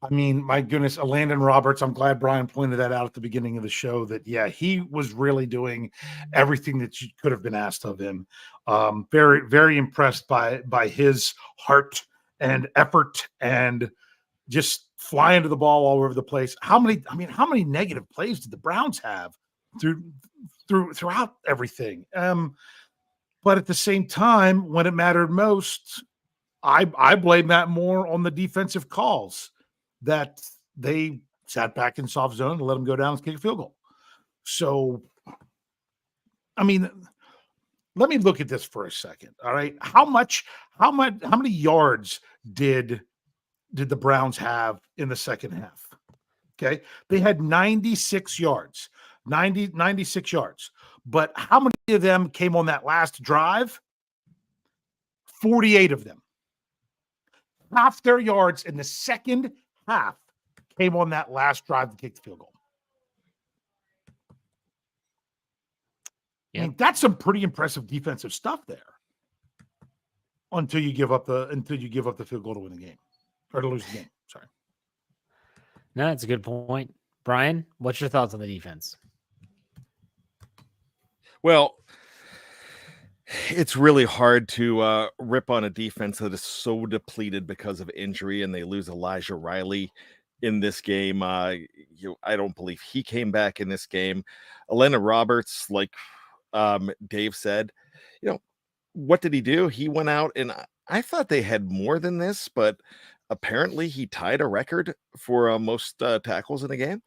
I mean, my goodness, Landon Roberts, I'm glad Bryan pointed that out at the beginning of the show that, he was really doing everything that you could have been asked of him. Very, very impressed by his heart and effort and just flying to the ball all over the place. How many negative plays did the Browns have throughout everything? But at the same time, when it mattered most, I blame that more on the defensive calls that they sat back in soft zone and let them go down and kick a field goal. So, I mean, let me look at this for a second. All right. How many yards did the Browns have in the second half? Okay. They had 96 yards, 96 yards. But how many of them came on that last drive? 48 of them. Half their yards in the second half came on that last drive to kick the field goal. I mean, that's some pretty impressive defensive stuff there. Until you give up the field goal to win the game or to lose the game. Sorry. No, that's a good point. Bryan, what's your thoughts on the defense? Well, it's really hard to rip on a defense that is so depleted because of injury, and they lose Elijah Riley in this game. I don't believe he came back in this game. Elena Roberts, like Dave said, what did he do? He went out, and I thought they had more than this, but apparently he tied a record for most tackles in a game.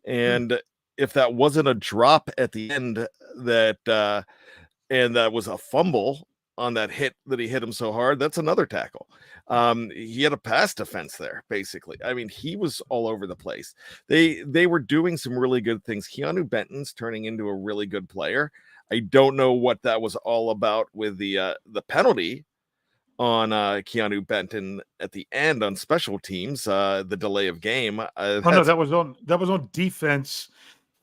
And if that wasn't a drop at the end and that was a fumble on that hit that he hit him so hard, that's another tackle. He had a pass defense there, basically. I mean, he was all over the place. They were doing some really good things. Keanu Benton's turning into a really good player. I don't know what that was all about with the penalty on Keanu Benton at the end on special teams, the delay of game. No, that was on defense.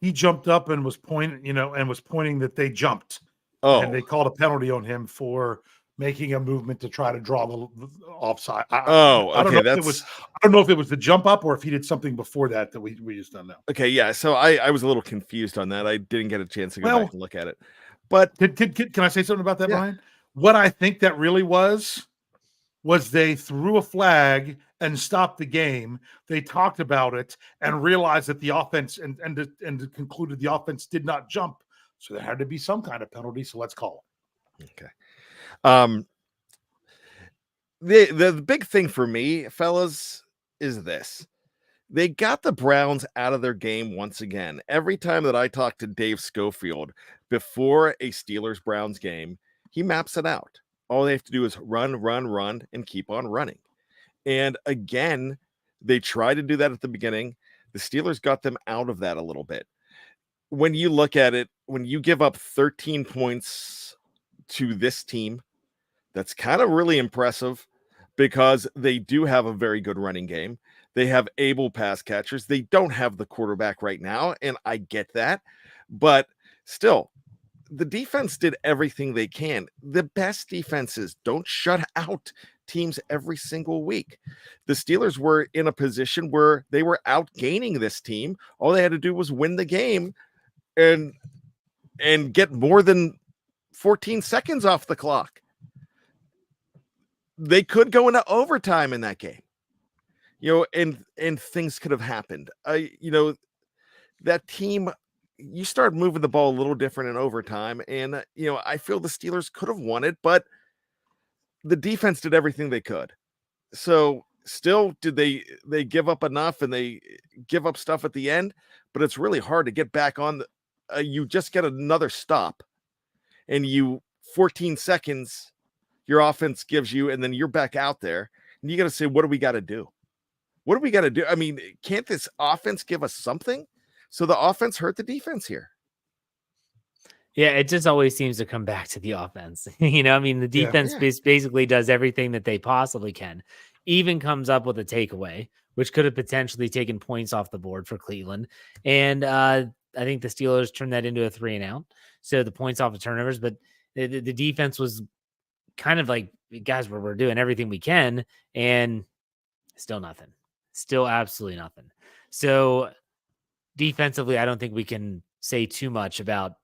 he jumped up and was pointing, that they jumped. Oh, And they called a penalty on him for making a movement to try to draw the offside. I don't know okay. if it was. I don't know if it was the jump up or if he did something before that we just don't know. Okay, yeah. So I was a little confused on that. I didn't get a chance to go back and look at it. But can I say something about that, Yeah. Bryan? What I think that really was they threw a flag and stopped the game. They talked about it and realized that the offense and concluded the offense did not jump. So there had to be some kind of penalty. So let's call it. Okay. The big thing for me, fellas, is this. They got the Browns out of their game once again. Every time that I talk to Dave Schofield before a Steelers-Browns game, he maps it out. All they have to do is run, and keep on running. And again, they tried to do that at the beginning. The Steelers got them out of that a little bit. When you look at it, when you give up 13 points to this team, that's kind of really impressive because they do have a very good running game. They have able pass catchers. They don't have the quarterback right now, and I get that. But still, the defense did everything they can. The best defenses don't shut out teams every single week. The Steelers were in a position where they were outgaining this team. All they had to do was win the game and get more than 14 seconds off the clock. They could go into overtime in that game. And things could have happened. That team, you start moving the ball a little different in overtime, and I feel the Steelers could have won it, but the defense did everything they could. So still, did they give up enough, and they give up stuff at the end? But it's really hard to get back on. You just get another stop, and 14 seconds, your offense gives you, and then you're back out there, and you got to say, what do we got to do? What do we got to do? I mean, can't this offense give us something? So the offense hurt the defense here. Yeah, it just always seems to come back to the offense. The defense basically does everything that they possibly can, even comes up with a takeaway, which could have potentially taken points off the board for Cleveland. And I think the Steelers turned that into a 3-and-out. So the points off of turnovers, but the defense was kind of like, guys, we're doing everything we can, and still nothing. Still absolutely nothing. So defensively, I don't think we can say too much about,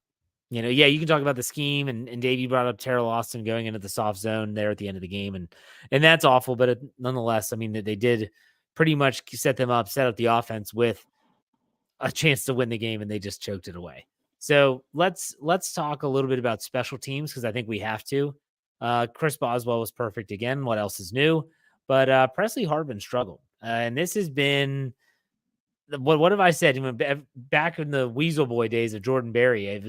you can talk about the scheme, and Dave, you brought up Terrell Austin going into the soft zone there at the end of the game, and that's awful, but nonetheless, I mean, they did pretty much set up the offense with a chance to win the game, and they just choked it away. So let's talk a little bit about special teams, because I think we have to. Chris Boswell was perfect again. What else is new? But Presley Hartman struggled. And this has been, what have I said? Back in the Weasel Boy days of Jordan Berry,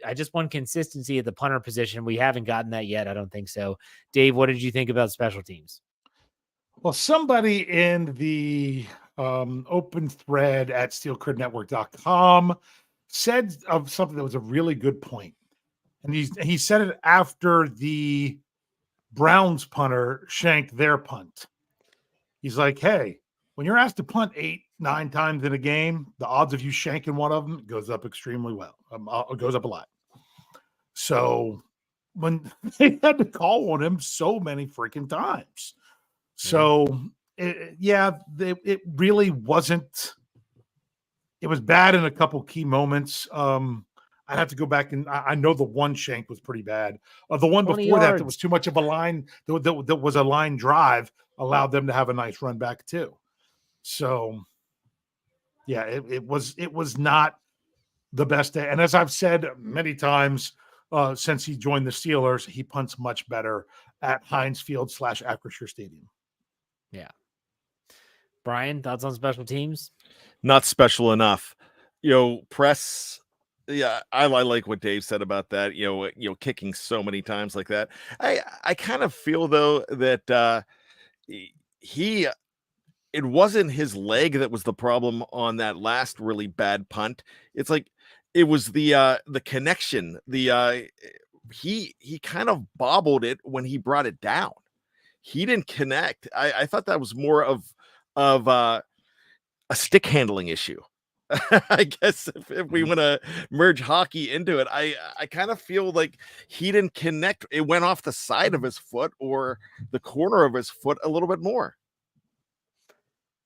I just want consistency at the punter position. We haven't gotten that yet. I don't think so. Dave, what did you think about special teams? Well, somebody in the open thread at steelcurdnetwork.com said of something that was a really good point. And he said it after the Browns punter shanked their punt. He's like, hey, when you're asked to punt 8-9 times in a game, the odds of you shanking one of them goes up extremely well. It goes up a lot. So when they had to call on him so many freaking times. So it really wasn't. It was bad in a couple key moments. I'd have to go back, and I know the one shank was pretty bad. The one before that was too much of a line. That was a line drive, allowed them to have a nice run back too. So, yeah, it was not the best day. And as I've said many times since he joined the Steelers, he punts much better at Heinz Field / Acrisure Stadium. Yeah. Bryan, thoughts on special teams? Not special enough. Press. Yeah, I like what Dave said about that. Kicking so many times like that. I kind of feel though that it wasn't his leg that was the problem on that last really bad punt. It's like it was the connection. He kind of bobbled it when he brought it down. He didn't connect. I thought that was more of a stick handling issue. I guess if we want to merge hockey into it, I kind of feel like he didn't connect. It went off the side of his foot or the corner of his foot a little bit more.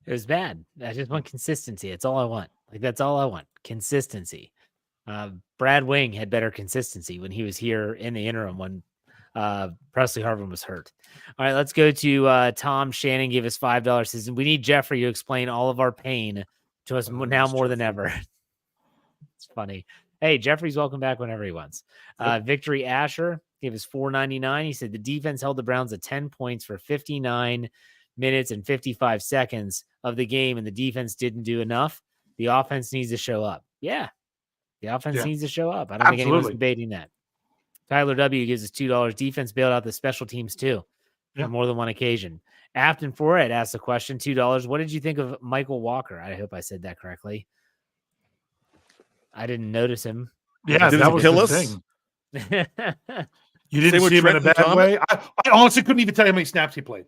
It was bad. I just want consistency. That's all I want. Like, that's all I want. Consistency. Brad Wing had better consistency when he was here in the interim when Presley Hartman was hurt. All right, let's go to Tom Shannon. Give us $5. Says, we need Jeffrey to explain all of our pain to us now more than ever. It's funny. Hey, Jeffrey's welcome back whenever he wants. Victory Asher gave us $4.99. He said the defense held the Browns at 10 points for 59 minutes and 55 seconds of the game, and the defense didn't do enough. The offense needs to show up. Yeah, the offense needs to show up. I don't think anyone's debating that. Tyler W. gives us $2. Defense bailed out the special teams too on more than one occasion. Afton Forehead asked the question, $2. What did you think of Michael Walker? I hope I said that correctly. I didn't notice him. Yeah, that was the thing. You didn't see him in a bad way. I honestly couldn't even tell you how many snaps he played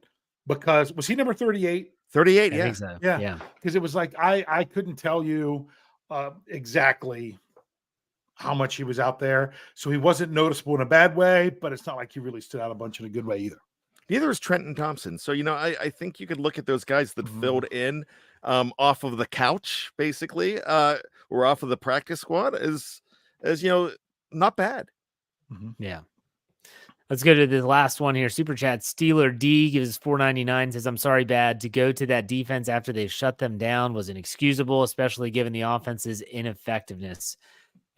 because was he number 38? 38, I think so. Yeah. Because it was like I couldn't tell you exactly how much he was out there. So he wasn't noticeable in a bad way, but it's not like he really stood out a bunch in a good way either. Neither is Trenton Thompson. So, I think you could look at those guys that filled in off of the couch, basically, or off of the practice squad as not bad. Yeah. Let's go to the last one here. Super chat. Steeler D gives $4.99. Says, I'm sorry, bad. To go to that defense after they shut them down was inexcusable, especially given the offense's ineffectiveness.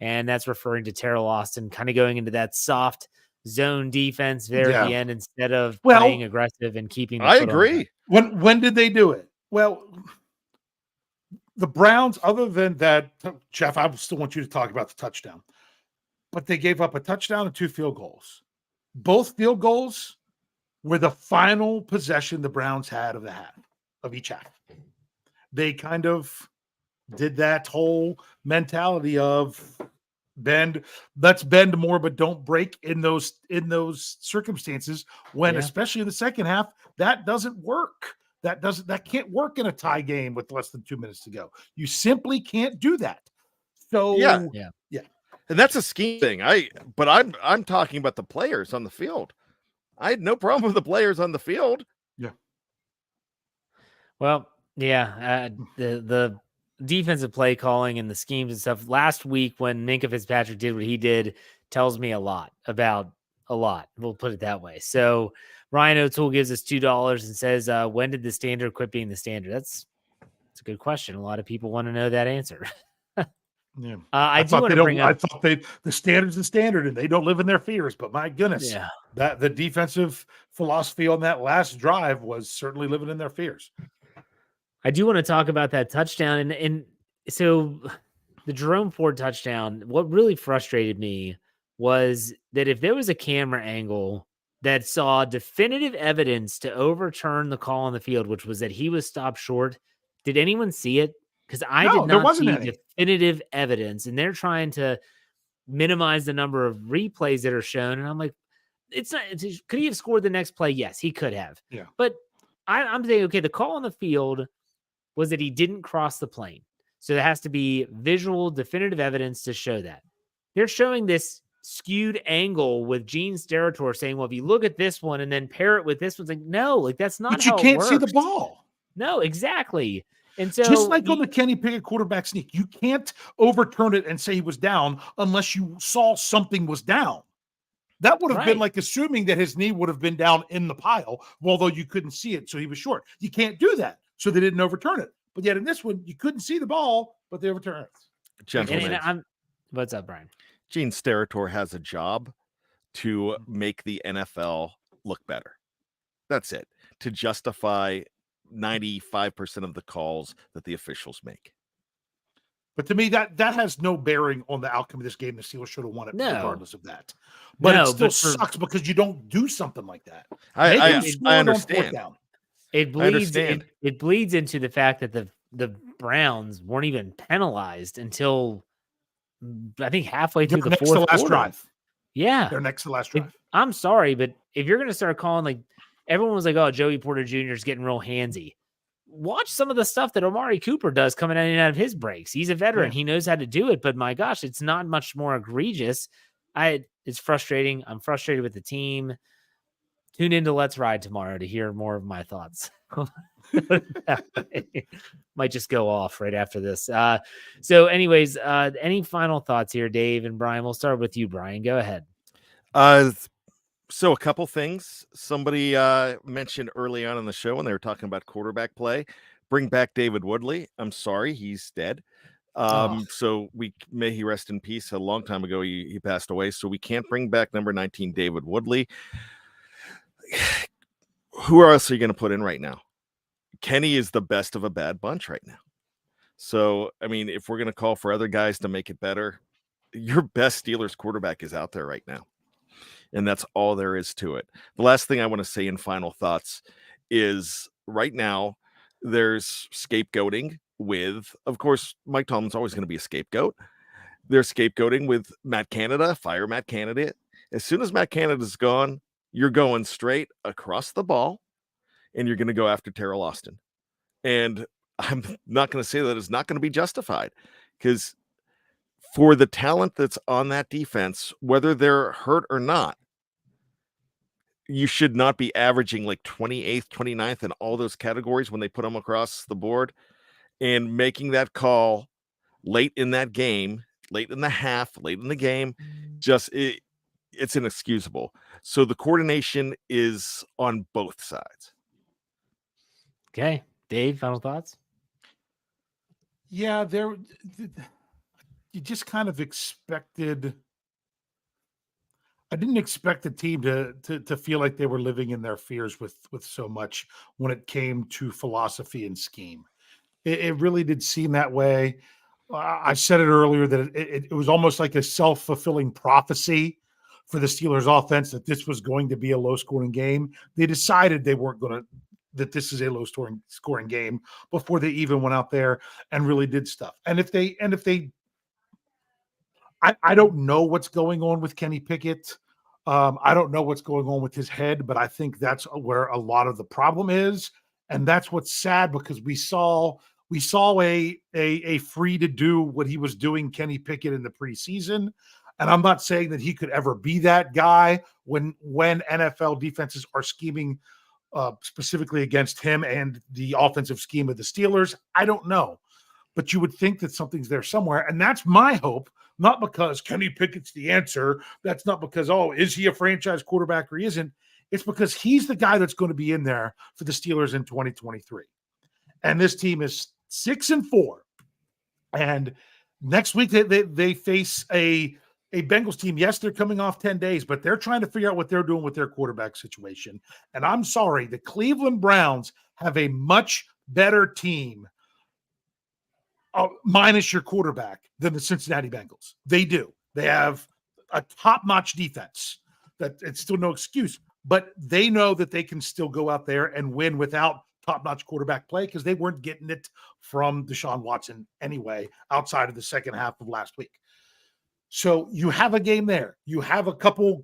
And that's referring to Terrell Austin kind of going into that soft zone defense there at the end instead of playing aggressive and keeping the I agree. When did they do it? Well, the Browns, other than that, Jeff, I still want you to talk about the touchdown. But they gave up a touchdown and 2 field goals. Both field goals were the final possession the Browns had of each half. They kind of did that whole mentality of let's bend more, but don't break in those circumstances when, especially in the second half, that doesn't work. That can't work in a tie game with less than 2 minutes to go. You simply can't do that. So yeah. And that's a scheme thing. I'm talking about the players on the field. I had no problem with the players on the field. Yeah. Well, the defensive play calling and the schemes and stuff last week when Minkah Fitzpatrick did what he did tells me a lot about a lot. We'll put it that way. So Ryan O'Toole gives us $2 and says, when did the standard quit being the standard? That's a good question. A lot of people want to know that answer. Yeah, I thought the standard's the standard and they don't live in their fears, but my goodness, that the defensive philosophy on that last drive was certainly living in their fears. I do want to talk about that touchdown. And so the Jerome Ford touchdown, what really frustrated me was that if there was a camera angle that saw definitive evidence to overturn the call on the field, which was that he was stopped short, did anyone see it? Because I did not see definitive evidence, and they're trying to minimize the number of replays that are shown. And I'm like, could he have scored the next play? Yes, he could have. Yeah. But I'm thinking, okay, the call on the field was that he didn't cross the plane. So there has to be visual, definitive evidence to show that. They're showing this skewed angle with Gene Steratore saying, well, if you look at this one and then pair it with this one, it's like, no, like that's not how it works. But you can't see the ball. No, exactly. And so just like on the Kenny Pickett quarterback sneak, you can't overturn it and say he was down unless you saw something was down. That would have been like assuming that his knee would have been down in the pile, although you couldn't see it, so he was short. You can't do that, so they didn't overturn it. But yet in this one, you couldn't see the ball, but they overturned it. Gentlemen, what's up, Brian? Gene Steratore has a job to make the NFL look better. That's it. To justify 95% of the calls that the officials make. But to me, that has no bearing on the outcome of this game. The Steelers should have won it regardless of that. But it still sucks because you don't do something like that. I understand. It bleeds. It bleeds into the fact that the Browns weren't even penalized until I think halfway through the fourth last drive. Yeah, they're next to the last drive. I'm sorry, but if you're going to start calling, like, everyone was like, oh, Joey Porter Jr. is getting real handsy. watch some of the stuff that Amari Cooper does coming in and out of his breaks. He's a veteran. Yeah. He knows how to do it, but my gosh, it's not much more egregious. It's frustrating. I'm frustrated with the team. Tune into Let's Ride tomorrow to hear more of my thoughts. Might just go off right after this. So anyways, any final thoughts here, Dave and Brian? We'll start with you, Brian. Go ahead. So a couple things. Somebody mentioned early on in the show when they were talking about quarterback play, bring back David Woodley. I'm sorry, he's dead. So may he rest in peace. A long time ago, he passed away. So we can't bring back number 19, David Woodley. Who else are you going to put in right now? Kenny is the best of a bad bunch right now. So, I mean, if we're going to call for other guys to make it better, your best Steelers quarterback is out there right now. And that's all there is to it. The last thing I want to say in final thoughts is right now there's scapegoating with, of course, Mike Tomlin's always going to be a scapegoat. They're scapegoating with Matt Canada, fire Matt Canada. As soon as Matt Canada's gone, you're going straight across the ball and you're going to go after Terrell Austin. And I'm not going to say that it's not going to be justified, because for the talent that's on that defense, whether they're hurt or not, you should not be averaging like 28th, 29th in all those categories when they put them across the board. And making that call late in that game, late in the half, late in the game, it's inexcusable. So the coordination is on both sides. Okay. Dave, final thoughts? Yeah, you just kind of expected. I didn't expect the team to feel like they were living in their fears with so much when it came to philosophy and scheme. It really did seem that way. I said it earlier that it was almost like a self-fulfilling prophecy for the Steelers offense that this was going to be a low-scoring game. They decided they weren't going to, that this is a low-scoring game before they even went out there and really did stuff. And if they I don't know what's going on with Kenny Pickett. I don't know what's going on with his head, but I think that's where a lot of the problem is. And that's what's sad, because we saw a free to do what he was doing Kenny Pickett in the preseason. And I'm not saying that he could ever be that guy when NFL defenses are scheming specifically against him and the offensive scheme of the Steelers. I don't know, but you would think that something's there somewhere. And that's my hope, not because Kenny Pickett's the answer. That's not because, is he a franchise quarterback or he isn't? It's because he's the guy that's going to be in there for the Steelers in 2023. And this team is 6-4. And next week they face a Bengals team. Yes, they're coming off 10 days, but they're trying to figure out what they're doing with their quarterback situation. And I'm sorry, the Cleveland Browns have a much better team, minus your quarterback, than the Cincinnati Bengals. They do. They have a top-notch defense. That it's still no excuse, but they know that they can still go out there and win without top-notch quarterback play, because they weren't getting it from Deshaun Watson anyway, outside of the second half of last week. So you have a game there. You have a couple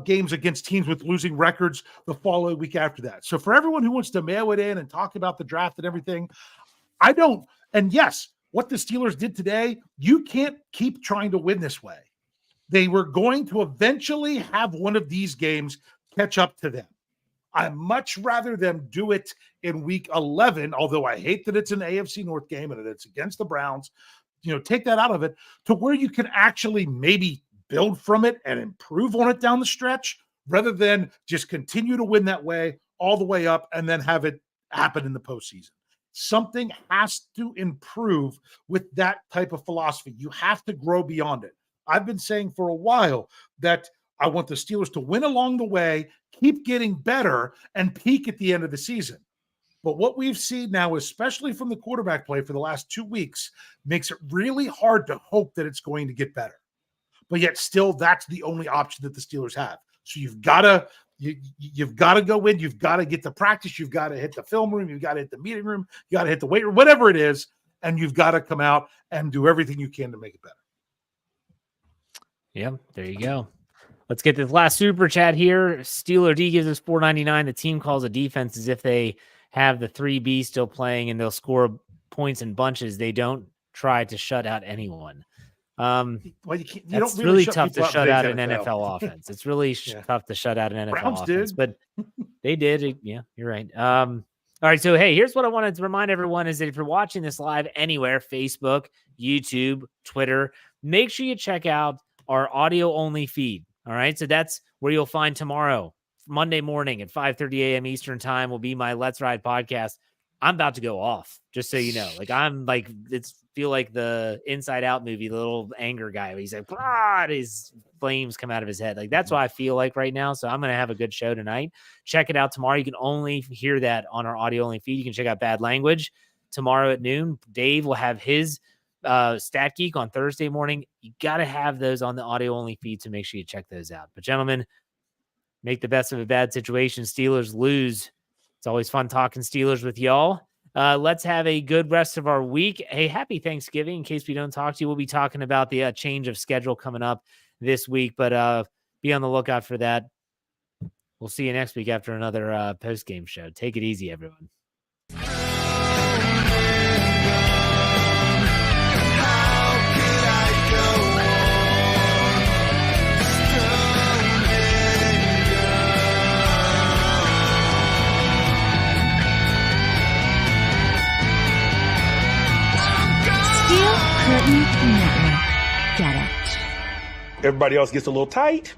games against teams with losing records the following week after that. So for everyone who wants to mail it in and talk about the draft and everything, I don't. And yes, what the Steelers did today, you can't keep trying to win this way. They were going to eventually have one of these games catch up to them. I'd much rather them do it in week 11, although I hate that it's an AFC North game and that it's against the Browns. Take that out of it to where you can actually maybe build from it and improve on it down the stretch, rather than just continue to win that way all the way up and then have it happen in the postseason. Something has to improve with that type of philosophy. You have to grow beyond it. I've been saying for a while that I want the Steelers to win along the way, keep getting better, and peak at the end of the season. But what we've seen now, especially from the quarterback play for the last 2 weeks, makes it really hard to hope that it's going to get better. But yet still, that's the only option that the Steelers have. So you've got to go in. You've got to get the practice. You've got to hit the film room. You've got to hit the meeting room. You got to hit the weight room, whatever it is. And you've got to come out and do everything you can to make it better. Yeah, there you go. Let's get this last super chat here. Steeler D gives us $4.99. The team calls a defense as if they have the 3B still playing and they'll score points in bunches. They don't try to shut out anyone. Well, you can't. You It's don't really shut tough to people shut out in an today's NFL offense. It's really tough to shut out an NFL Browns offense, did. but they did. Yeah, you're right. All right. So, hey, here's what I wanted to remind everyone is that if you're watching this live anywhere, Facebook, YouTube, Twitter, make sure you check out our audio only feed. All right. So that's where you'll find tomorrow, Monday morning at 5:30 a.m. Eastern time will be my Let's Ride podcast. I'm about to go off, just so you know. Like I'm like feel like the Inside Out movie, the little anger guy. He's like, his flames come out of his head. Like that's what I feel like right now. So I'm gonna have a good show tonight. Check it out tomorrow. You can only hear that on our audio only feed. You can check out Bad Language tomorrow at noon. Dave will have his Stat Geek on Thursday morning. You got to have those on the audio only feed, so make sure you check those out. But gentlemen, make the best of a bad situation. Steelers lose. It's always fun talking Steelers with y'all. Let's have a good rest of our week. Hey, happy Thanksgiving. In case we don't talk to you, we'll be talking about the change of schedule coming up this week, but be on the lookout for that. We'll see you next week after another post-game show. Take it easy, everyone. Network. Get it. Everybody else gets a little tight.